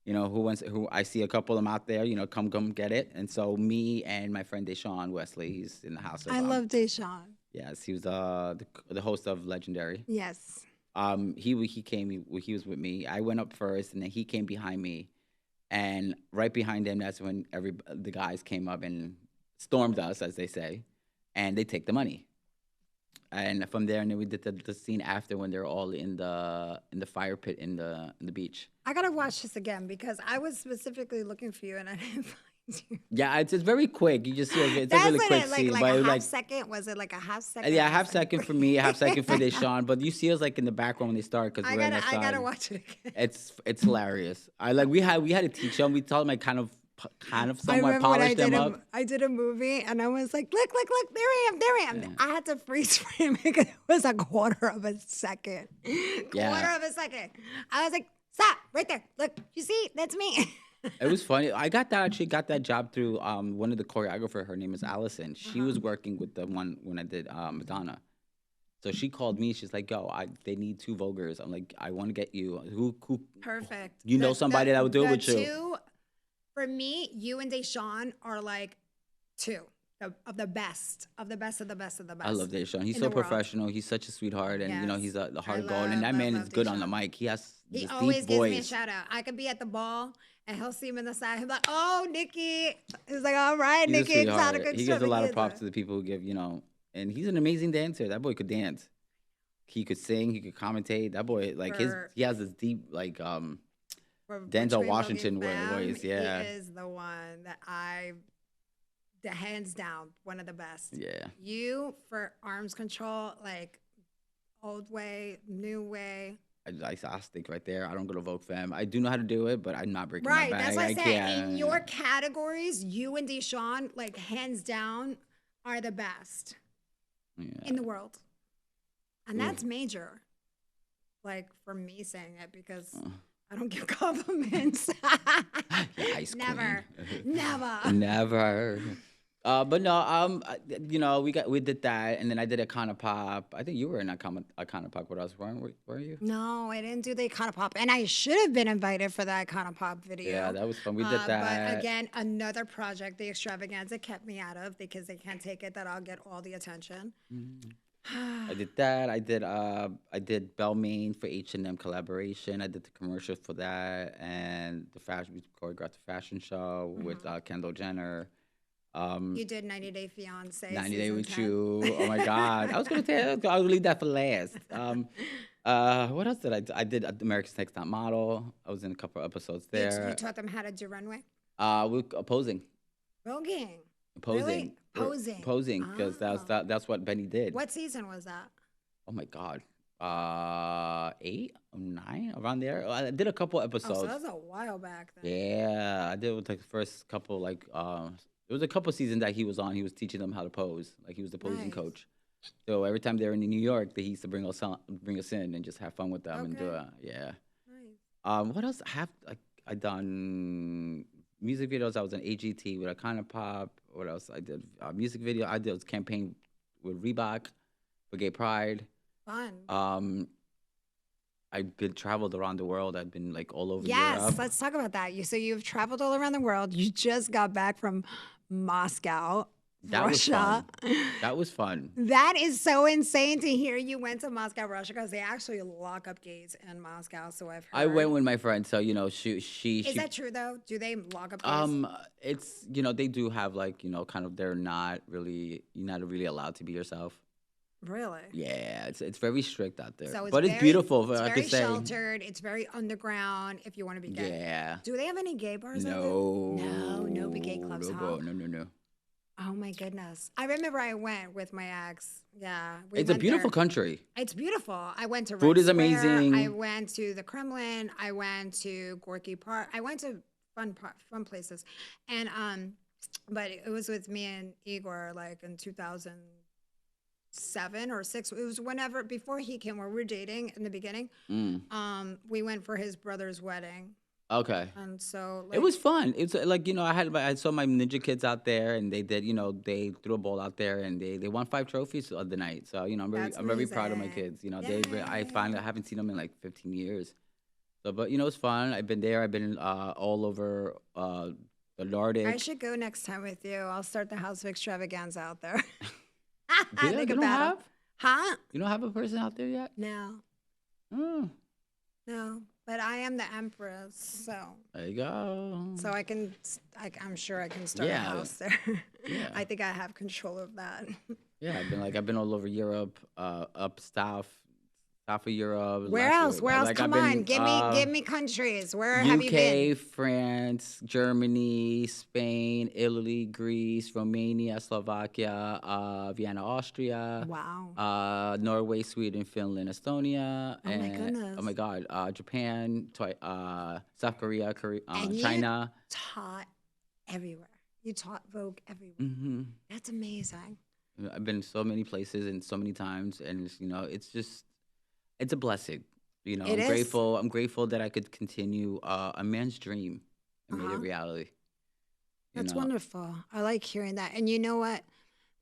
Who I see a couple of them out there. Come get it. And so me and my friend Deshaun Wesley, he's in the house. I love Deshaun. Yes, he was the host of Legendary. Yes. He came. He was with me. I went up first, and then he came behind me, and right behind him, that's when the guys came up and stormed us, as they say, and they take the money. And from there, and then we did the scene after when they're all in the fire pit in the beach. I gotta watch this again because I was specifically looking for you and I didn't find you. Yeah, it's very quick. You just see it's That's a really what quick it, like, scene, like but a it was half like second. Was it like a half second? yeah, a half second for me, a half second for Deshaun. But you see us like in the background when they start because we're I gotta inside. watch it again. It's hilarious. We had to teach them. We taught them like kind of I somewhat remember when polish them up. I did a movie and I was like, look, there I am. I had to freeze frame it because it was a quarter of a second. Yeah. Quarter of a second. I was like, stop, right there. Look, you see, that's me. It was funny. I got that job through one of the choreographer. Her name is Allison. She was working with the one when I did Madonna. So she called me. She's like, "Yo, they need 2 voguers." I'm like, "I want to get you. Who? Perfect. You know somebody that would do it with you." For me, you and Deshaun are like 2. of the best, of the best, of the best, of the I love best Deshaun. He's in so the world. professional. He's such a sweetheart, and he's Yes. the heart I of gold. And love, that love, man is love good on the Deshaun. mic. He has He this deep always gives me a voice. shout out. I could be at the ball and he'll see him in the side. He'll be like, "Oh, Nikki." He's like, "All right, He's a Nikki sweetheart. ExotiKa He gives a lot of props extravaganza." to the people who and he's an amazing dancer. That boy could dance. He could sing. He could commentate. That boy, like For he has this deep, like for Denzel between Vogue and Washington Fam, voice. he Yeah, is the one that the hands down, one of the best. yeah. You for arms control, like old way, new way. I stick right there. I don't go to Vogue Femme. I do know how to do it, but I'm not breaking my Right, that's back. what I I said. In your can't. categories, you and Deshaun, like hands down, are the best in Yeah. the world. And Ooh. that's major. Like for me saying it because Uh, I don't give compliments. yeah, ice Never. queen. Never. Never. But no, we did that, and then I did a kind of pop. I think you were in a kind of pop with us, were you? No, I didn't do the Icona Pop. And I should have been invited for the Icona Pop video. Yeah, that was fun. We did But that. again, another project the extravaganza kept me out of because they can't take it that I'll get all the attention. Mhm. I did that. I did Belmain for H&M collaboration. I did the commercial for that, and we choreographed the fashion show with Kendall Jenner. You did 90 Day Fiance 90 Day season with 10. you. Oh my God. I was gonna tell I'll leave that for last. What else did I do? I did America's Next Top Model. I was in a couple of episodes You there. taught them how to do runway? We posing. Voguing. Posing. Really? Posing. Posing, because Oh. that's what Benny did. What season was that? Oh my God. 8 or 9 around there. I did a couple Oh, so that episodes. was a while back then. Yeah, I did with like the first couple there was a couple seasons that he was on. He was teaching them how to pose. Like he was the posing Nice. coach. So every time they were in New York, he used to bring us in and just have fun with them and do Okay. it. Yeah. Nice. What else I done music videos? I was in AGT with a kind of pop. What else? I did music video. I did a campaign with Reebok for Gay Pride. Fun. I've been traveled around the world. I've been like all over Yes, Europe. let's talk about that. So you've traveled all around the world. You just got back from Moscow, That was Russia. fun. That was fun. That is so insane to hear you went to Moscow, Russia, because they actually lock up gays in Moscow. So I've heard. I went with my friend, so she Is that true though? Do they lock up gays? it's they do have like kind of you're not really allowed to be yourself. Really? Yeah, it's very strict out there, So but it's beautiful. It's I very could say. sheltered. It's very underground. If you want to be gay. Yeah. Do they have any gay bars? No. Out there? No, no big gay clubs. No, Huh? no. Oh my goodness! I remember I went with my ex. Yeah, It's a beautiful country. It's beautiful. I went to Food Red is Square, amazing. I went to the Kremlin. I went to Gorky Park. I went to fun places, and but it was with me and Igor like in 2007 or six. It was whenever before he came, where we were dating in the beginning. We went for his brother's wedding, Okay. and so It was fun. It's like I saw my ninja kids out there, and they did they threw a ball out there, and they won 5 trophies the other night. So That's I'm very proud of my amazing. kids. I Yay. finally haven't seen them in like 15 years. So but it's fun. I've been there. I've been all over the I Nordic. should go next time with you. I'll start the house of extravaganza out there. Do I you think don't about 'em. have Huh? you don't have a person out there yet? No, Oh, no. But I am the empress, so there you go. I'm sure I can start a Yeah. house there. Yeah. I think I have control of that. Yeah, I've been all over Europe, up south of Europe. Where else? Where else? Like Come I've on, been, give me countries. Where have you been? UK, France, Germany, Spain, Italy, Greece, Romania, Slovakia, Vienna, Austria, Wow. Norway, Sweden, Finland, Estonia, Oh my and goodness. oh my God, Japan, South Korea, And you China. taught everywhere. You taught Vogue everywhere. hmm That's amazing. I've been so many places and so many times, and it's a blessing. It I'm is. grateful. I'm grateful that I could continue a man's dream and made it Uh-huh. reality. You That's know, wonderful. I like hearing that. And you know what?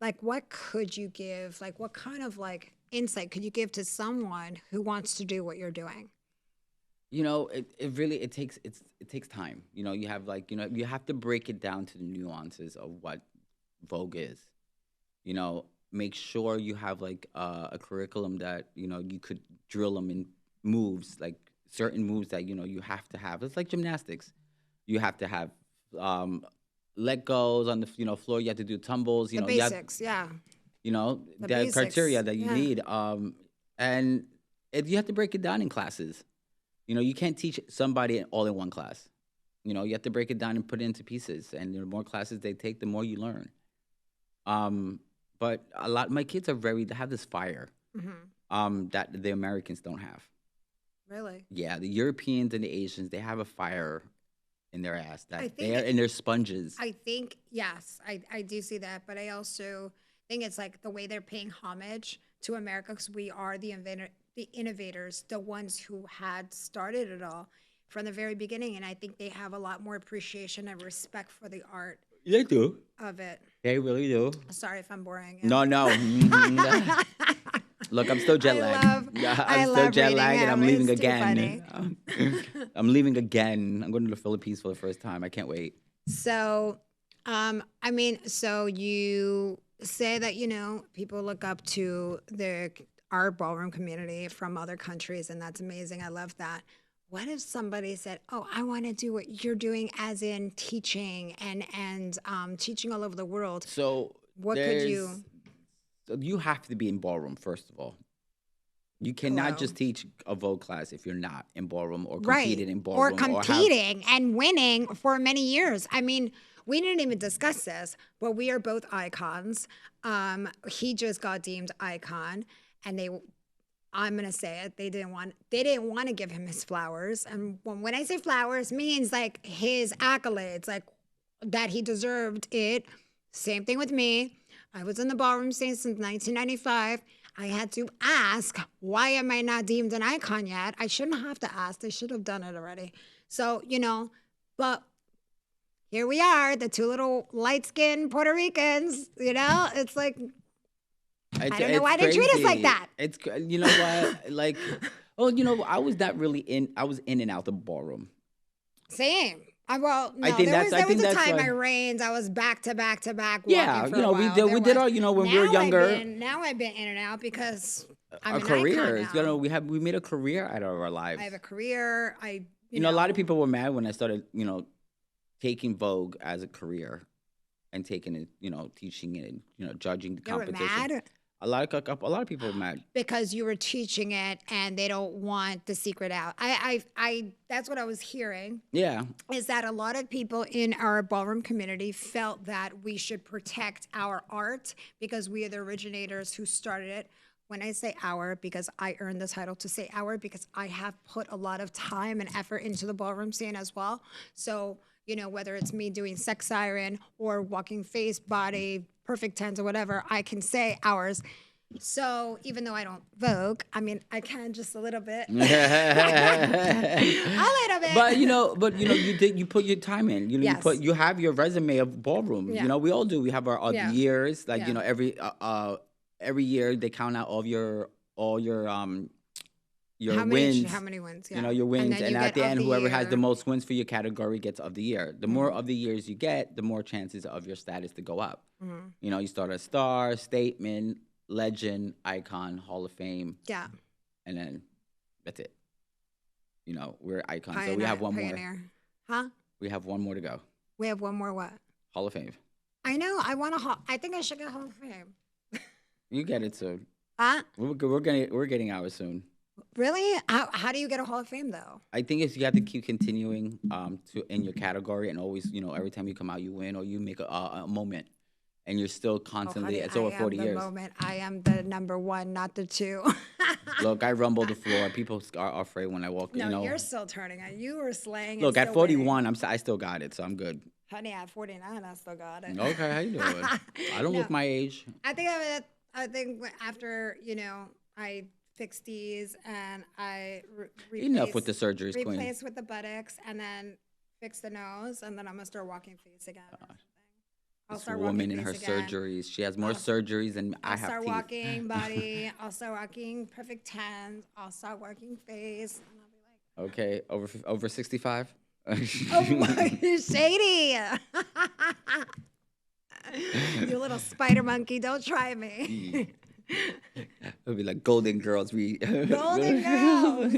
Like, what could you give? Like, what kind of like insight could you give to someone who wants to do what you're doing? it really it takes time. You have you have to break it down to the nuances of what Vogue is. You know, make sure you have like a curriculum that you could drill them in moves, like certain moves that you have to have. It's like gymnastics. You have to have um, let goes on the floor. You have to do tumbles. The You have basics, yeah. The the basics, criteria that you yeah. need. And you have to break it down in classes. You can't teach somebody all in one class. You have to break it down and put it into pieces. And the more classes they take, the more you learn. Um, but my kids they have this fire that the Americans don't have. Really? Yeah, the Europeans and the Asians, they have a fire in their ass I that think they're sponges. I think yes, I do see that, but I also think it's like the way they're paying homage to America because we are the innovators, the ones who had started it all from the very beginning, and I think they have a lot more appreciation and respect for the art They do. of it. They really do. Sorry if I'm boring. No, no. Look, I'm still jet lagged. I I'm still love jet reading lagged, and him. I'm leaving It's too again. funny. I'm leaving again. I'm going to the Philippines for the first time. I can't wait. So, I mean, so you say that, people look up to our ballroom community from other countries, and that's amazing. I love that. What if somebody said, "Oh, I want to do what you're doing, as in teaching and teaching all over the world"? So What could you? So you have to be in ballroom first of all. You cannot Hello. just teach a Vogue class if you're not in ballroom or Right. competed in Or ballroom or have. competing and winning for many years. I mean, we didn't even discuss this, but we are both icons. He just got deemed icon, and I'm gonna say it. They didn't want to give him his flowers. And when I say flowers, means like his accolades, like that he deserved it. Same thing with me. I was in the ballroom scene since 1995. I had to ask, why am I not deemed an icon yet? I shouldn't have to ask. They should have done it already. So, but here we are, the two little light-skinned Puerto Ricans, it's like, I don't know why they treat us like that. It's you know what like, I was not really in. I was in and out the ballroom. Same. Well, no, I think there that's was a time why. I reigned. I was back to back to back Yeah, walking for a while. we did all when we were younger. Now I've been in and out because I'm Our an icon careers, now. we made a career out of our lives. I have a career. A lot of people were mad when I started, taking Vogue as a career and taking it, teaching it, and, judging the They were competition. mad A lot of people were mad. because you were teaching it and they don't want the secret out. That's what I was hearing. Yeah. Is that a lot of people in our ballroom community felt that we should protect our art because we are the originators who started it. When I say our, because I earned the title to say our, because I have put a lot of time and effort into the ballroom scene as well. So, whether it's me doing Sex Siren or Walking Face, Body, Perfect Tens, or whatever, I can say ours. So even though I don't Vogue, I mean, I can just a little bit. A little bit. But you put your time in. Yes. You have your resume of ballroom. Yeah. We all do. We have our Yeah. years. Like Yeah. every year they count out all your How wins. many wins? Yeah. Your wins, then and you at get the of end, the whoever has year. the most wins for your category gets of the year. The more of the years you get, the more chances of your status to go up. You start a star, statement, legend, icon, Hall of Fame, Yeah. and then that's it. We're icons, so we have one more. Pioneer. Huh? We have one more to go. We have one more what? Hall of Fame. I know. I think I should get Hall of Fame. You get it soon. Huh? We're getting ours soon. Really? How do you get a Hall of Fame though? I think you have to keep continuing in your category, and always every time you come out you win or you make a moment, and you're still constantly. Honey, It's over 40 I am years. the moment. I am the number one, not the two. Look, I rumble the floor. People are afraid when I walk. No, you're still turning it. You were slaying. Look, and at still winning. 41, I still got it, so I'm good. Honey, at 49, I still got it. Okay, how you doing? I don't look my age. I think after I fixed these and I Enough with the surgeries, queen. replaced with the buttocks and then fix the nose, and then I'm gonna start walking face again. I'll This start woman walking in her face again. surgeries. She has more surgeries than I I'll have start teeth. walking body. I'll start walking perfect tens. I'll start working face. And I'll be like, Okay, over 65. oh my, shady. You little spider monkey, don't try me. It'll be like Golden Girls. Golden Girls.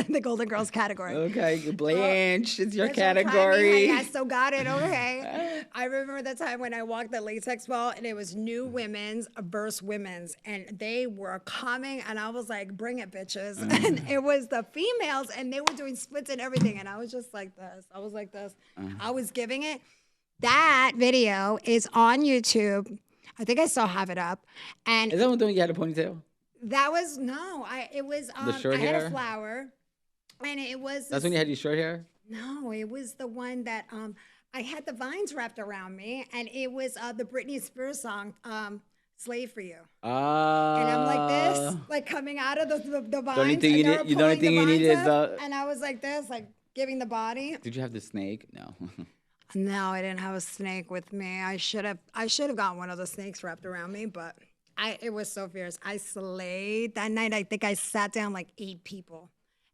The Golden Girls category. Okay, Blanche, it's your Bitch, don't try me, category. honey. I still got it, okay? I remember the time when I walked the latex ball and it was new women's versus women's, and they were coming, and I was like, bring it, bitches. And it was the females, and they were doing splits and everything, and I was just like this. I was like this. I was giving it. That video is on YouTube. I think I still have it up. And Is that one when you had a ponytail? that was, no, it was, The short I had hair? a flower, and it was, That's when you had your short hair? no, it was the one that, I had the vines wrapped around me, and it was the Britney Spears song, Slave for You. And I'm like this, like coming out of the vines. only thing and you they were need- the only pulling thing you vines need is, up, and I was like this, like giving the body. Did you have the snake? No. No, I didn't have a snake with me. I should have got one of the snakes wrapped around me, but it was so fierce. I slayed that night. I think I sat down like 8 people,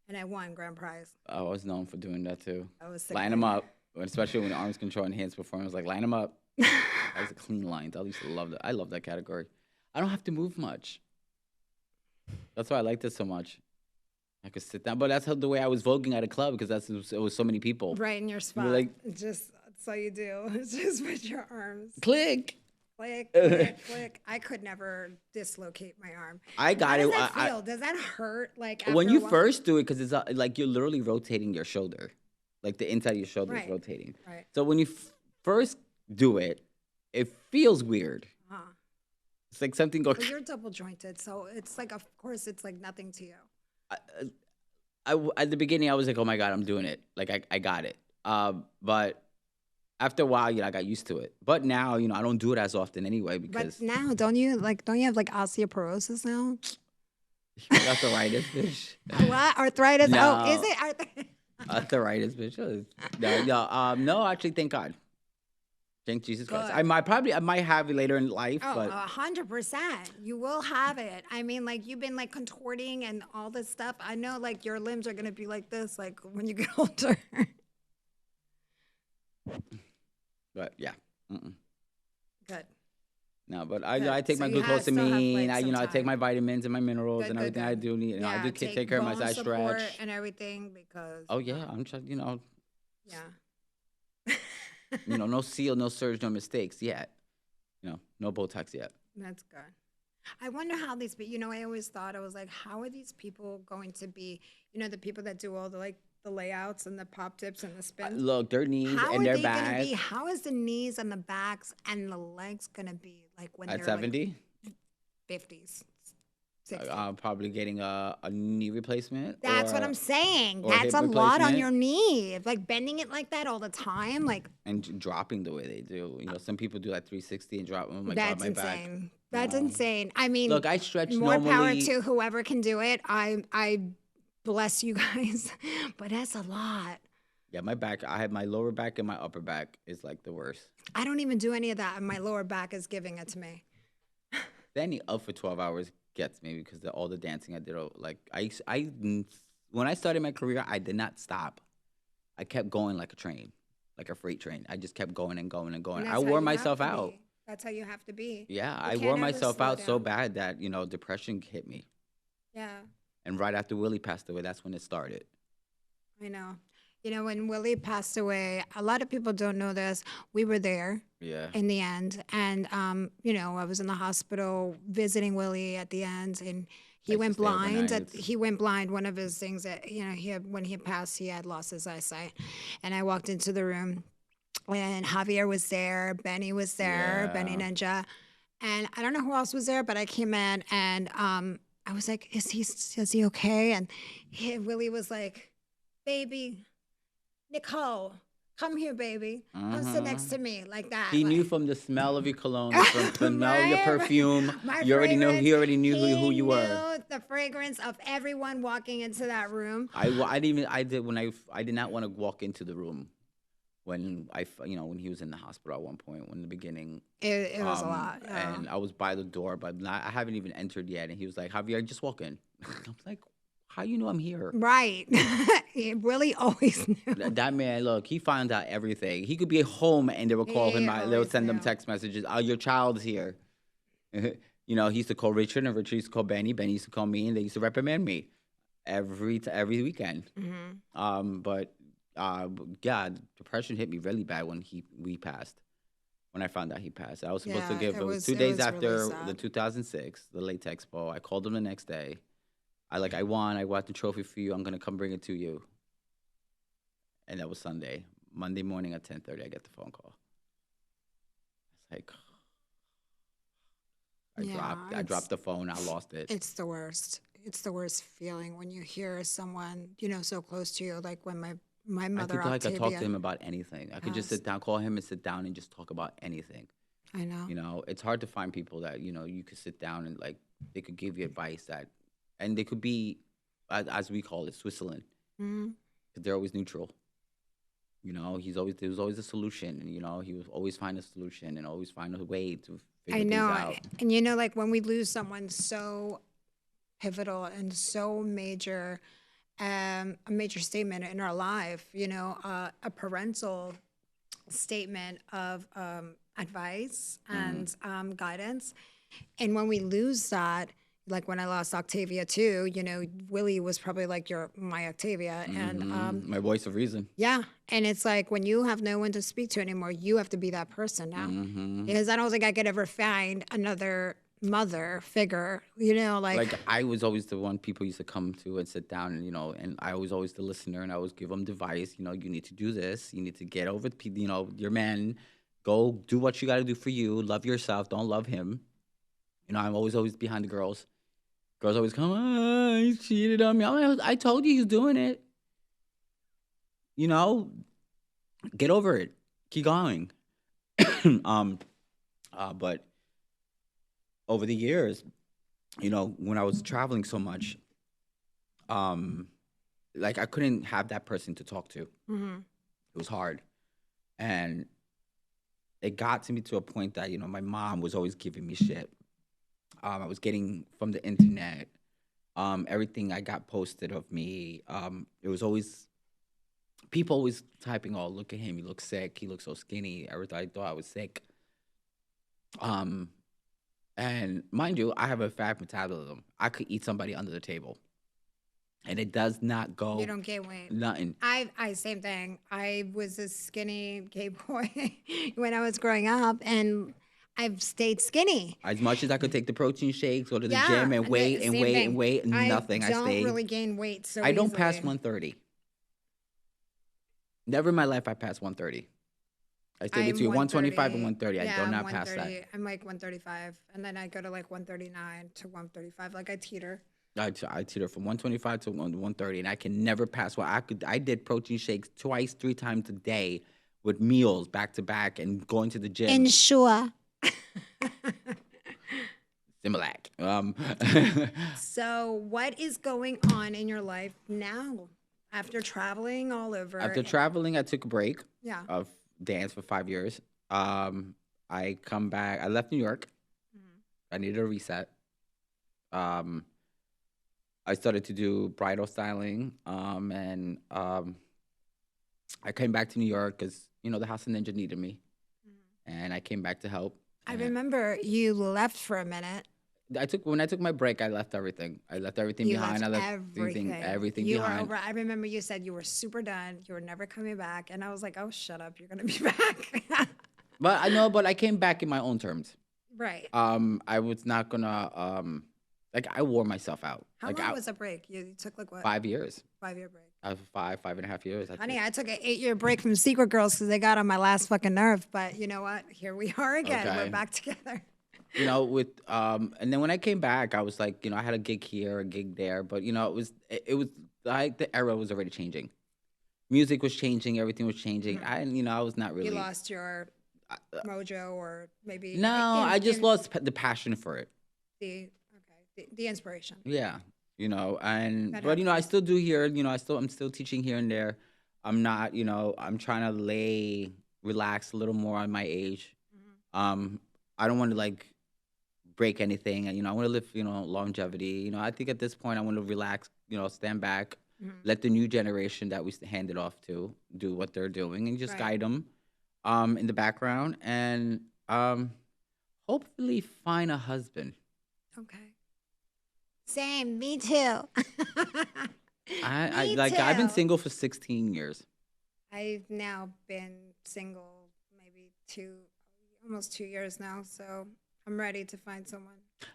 and I won grand prize. I was known for doing that too. I was sick. Line them up, especially when arms control and hands performance. Like line them up. That was a clean lines. I used to love that. I love that category. I don't have to move much. That's why I liked it so much. I could sit down, but that's how the way I was voguing at a club because it was so many people. Right in your spot. like- Just that's all you do. Just put your arms. Click. Click, click, click. I could never dislocate my arm. I got How it. does that feel? Does that hurt? Like When after you a while? first do it, because it's like you're literally rotating your shoulder, like the inside of your shoulder Right. is rotating. Right. So when you first do it, it feels weird. Uh-huh. It's like something goes. Because you're double jointed, so it's like, of course, it's like nothing to you. At the beginning, I was like, "Oh my god, I'm doing it! Like I got it." But after a while, I got used to it. But now, I don't do it as often anyway because But now, don't you have like osteoporosis now? arthritis, bitch. What arthritis? No. Oh, is it? Arthritis, bitch. No, actually, thank God. Thank Jesus Christ. Good. I might have it later in life, Oh, but 100%. You will have it. I mean, like you've been like contorting and all this stuff. I know, like your limbs are gonna be like this, like when you get older. yeah. Mm-mm. Good. No, but Good. I take So my you still have, glucosamine. like, some I take my time. vitamins and my minerals Good, and good, everything I good. do need. I do take care of bone myself. I support stretch. and everything because. Oh yeah, I'm just Yeah. no seal, no surge, no mistakes yet. No Botox yet. That's good. I wonder how these people, I always thought, I was like, how are these people going to be, the people that do all the layouts and the pop tips and the spins? Look, their knees How and are their they going to back be? How is the knees and the backs and the legs going to be like when at they're 70. like 50s, 60s? Probably getting a knee replacement. That's what or- I'm saying. or That's hip a lot on replacement. your knee. Like bending it like that all the time, like and dropping the way they do. Some people do like 360 and drop. Oh my that's god, my back. insane. That's No. insane. I mean, Look, I stretch more normally. power to whoever can do it. I bless you guys, but that's a lot. Yeah, my back. I have my lower back and my upper back is like the worst. I don't even do any of that, and my lower back is giving it to me. Standing up for 12 hours gets me because all the dancing I did. When I started my career, I did not stop. I kept going like a train, like a freight train. I just kept going and going and going. And I that's how wore you have myself to out. be. That's how you have to be. Yeah, You I can't wore ever myself slow out so down. bad that depression hit me. Yeah, And right after Willie passed away, that's when it started. I know. When Willie passed away, a lot of people don't know this. We were there Yeah. in the end, and I was in the hospital visiting Willie at the end, and he I used went to stay blind. overnight. He went blind. One of his things that when he passed, he had lost his eyesight, and I walked into the room, and Javier was there, Benny was there, Benny Yeah. Ninja, and I don't know who else was there, but I came in and I was like, is he okay? And Willie was like, baby, Nicole, come here, baby. Come sit next to me, like that. He like, knew from the smell of your cologne, from the smell of your My- perfume. my You already know. He fragrance, already knew who you were. knew the fragrance of everyone walking into that room. I did not want to walk into the room when when he was in the hospital at one point. When in the beginning, It was a lot. Yeah. and I was by the door, but I haven't even entered yet. And he was like, "Javier, just walk in." I was like, "How you know I'm here?" Right. He really always knew. That man, look, he found out everything. He could be at home and they would call He him out. They would always send them knew. text messages. Oh, your child's here. He used to call Richard, and Richard used to call Benny. Benny used to call me, and they used to reprimand me every weekend. But yeah, depression hit me really bad when we passed. When I found out he passed, I was supposed to Yeah, give. it It was was 2 days really after the sad. 2006, the Latex Bowl. I called him the next day. I won. I got the trophy for you. I'm gonna come bring it to you. And that was Sunday. Monday morning at 10:30, I get the phone call. It's like Yeah, I dropped the phone. I lost it. it's the worst. It's the worst feeling when you hear someone, so close to you. Like when my I mother could I could talk to Octavia him about anything. I could just passed. sit down, call him and sit down and just talk about anything. I know. It's hard to find people that you could sit down and they could give you advice and they could be, as we call it, Switzerland, Hmm. 'cause they're always neutral. There was always a solution, and he would always find a solution and always find a way to I figure things know. out. And like when we lose someone so pivotal and so major, a major statement in our life, a parental statement of advice and guidance. And when we lose that, like when I lost Octavia too, Willie was probably like my Octavia. And My voice of reason. yeah. And it's like when you have no one to speak to anymore, you have to be that person now. Mm-hmm. Because I don't think I could ever find another mother figure, like I was always the one people used to come to and sit down, and I was always the listener, and I always give them advice. You need to do this. You need to get over your man. Go do what you got to do for you. Love yourself. Don't love him. I'm always behind the girls. Girls always come, he cheated on me. I told you he's doing it. You know, get over it. Keep going. um, but over the years, when I was traveling so much, um, I couldn't have that person to talk to. mhm. It was hard, and it got to me to a point that my mom was always giving me shit. I was getting from the internet. Everything I got posted of me. It was always people always typing, "Oh, look at him. He looks sick. He looks so skinny." I thought I was sick. Um, and mind you, I have a fat metabolism. I could eat somebody under the table, and it does not You go don't gain weight. nothing. I same thing. I was a skinny gay boy when I was growing up, and I've stayed skinny. As much as I could take the protein shakes, go to the Yeah, gym and and wait and same wait thing. and wait, and I nothing. I don't stayed. really gain weight so I don't pass easily. 130. Never in my life I passed 130. I stay I'm between 125 and 130. 130. I Yeah, do I'm not pass that. 130. I'm like 135, and then I go to like 139 to 135. Like I teeter. I teeter from 125 to 130, and I can never pass. Well, I did protein shakes twice, 3 times a day with meals back to back and going to the gym. Ensure. Similac. So, what is going on in your life now after traveling all over? After traveling, I took a break Yeah. of dance for 5 years. I come back. I left New York. I needed a reset. Um, I started to do bridal styling, and I came back to New York because the House of Ninja needed me, and I came back to help. I And remember you left for a minute. when I took my break, I left everything. I left everything You behind. left I left everything You behind. were over. I remember you said you were super done. You were never coming back, and I was like, "Oh, shut up! You're gonna be back." But I know, but I came back in my own terms. Right. I was not gonna I wore myself out. How long was a break? You took like what? 5 years. 5-year break. Five and a half years. I Honey, think. I took an 8-year break from Secret Girls because they got on my last fucking nerve. But you know what? Here we are again. Okay. We're back together. And then when I came back, I was like, I had a gig here, a gig there, but it was like the era was already changing. Music was changing, everything was changing. I was not really. You lost your mojo, or maybe No, I just lost the passion for it. the inspiration. Yeah, and That but I happens. still do here. I'm still teaching here and there. I'm not, I'm trying to relax a little more on my age. I don't want to break anything, and I want to live, longevity. I think at this point I want to relax, stand back, Mhm. let the new generation that we hand it off to do what they're doing, and just Right. guide them in the background, and hopefully find a husband. Okay. Same. Me too. I Me like I've been too. single for 16 years. I've now been single maybe almost 2 years now, so I'm ready to find someone.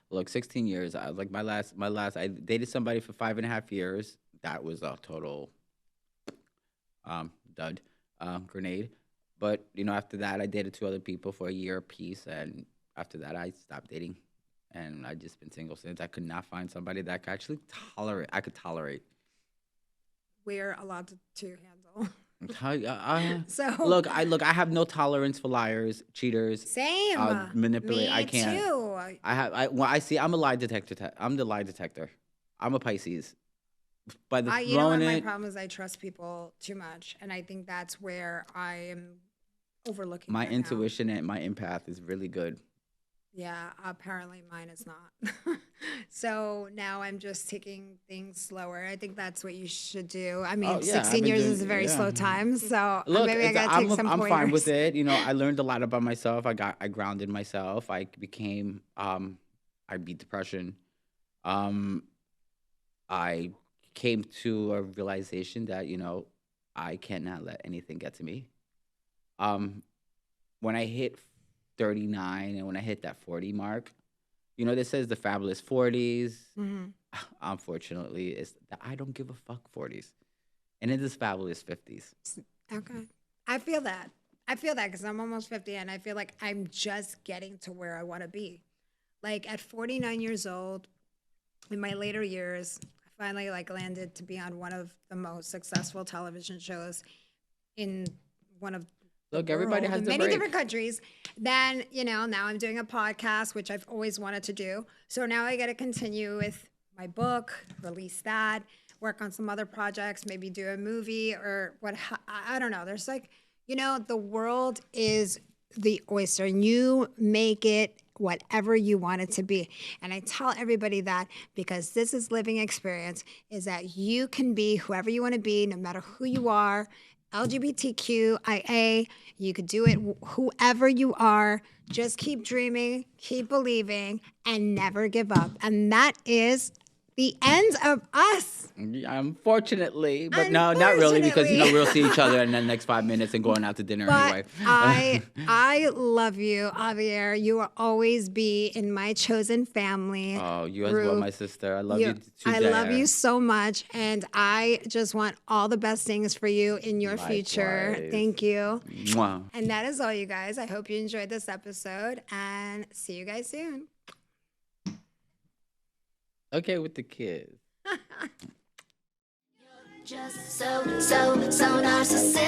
Look, 16 years. I like my last. I dated somebody for 5.5 years. That was a total dud, grenade. But after that, I dated two other people for a year apiece, and after that, I stopped dating, and I just been single since. I could not find somebody that I could actually tolerate. I could tolerate. We're allowed to handle. How, So, look. I have no tolerance for liars, cheaters, same. manipulate. I Me can't. too. Well, I see. I'm a lie detector. I'm the lie detector. I'm a Pisces. By the You know throwing what my it, problem is? I trust people too much, and I think that's where I am overlooking my that now. intuition and my empath is really good. Yeah, apparently mine is not. So now I'm just taking things slower. I think that's what you should do. I Oh mean, yeah, I've 16 been years doing. is a very Yeah. slow time, so Look, maybe I gotta take some I'm fine with pointers. it. I learned a lot about myself. I grounded myself. I became I beat depression. Um, I came to a realization that I cannot let anything get to me. Um, when I hit 39 and when I hit that 40 mark, this says the fabulous 40s. Mhm. Unfortunately, it's the I don't give a fuck 40s, and it is fabulous 50s. Okay. I feel that. I feel that because I'm almost 50 and I feel like I'm just getting to where I want to be. Like at 49 years old, in my later years, I finally like landed to be on one of the most successful television shows in one of the Look, everybody world has in their many different break. countries. Then, now I'm doing a podcast, which I've always wanted to do. So now I got to continue with my book, release that, work on some other projects, maybe do a movie or what. I don't know. There's like, the world is the oyster and you make it whatever you want it to be. And I tell everybody that because this is living experience is that you can be whoever you want to be, no matter who you are, LGBTQIA, you could do it whoever you are. Just keep dreaming, keep believing, and never give up. And that is the end of us. Yeah, unfortunately, but no, not really, because Unfortunately. we'll see each other in the next 5 minutes and going out to dinner But anyway. I love you, Javier. You will always be in my chosen family Oh, you as well, group. my sister. I love you too, I love you Dare. so much, and I just want all the best things for you in your future. Likewise. Thank you. Mwah. And that is all, you guys. I hope you enjoyed this episode, and see you guys soon. Okay, with the kids. Just so narcissistic.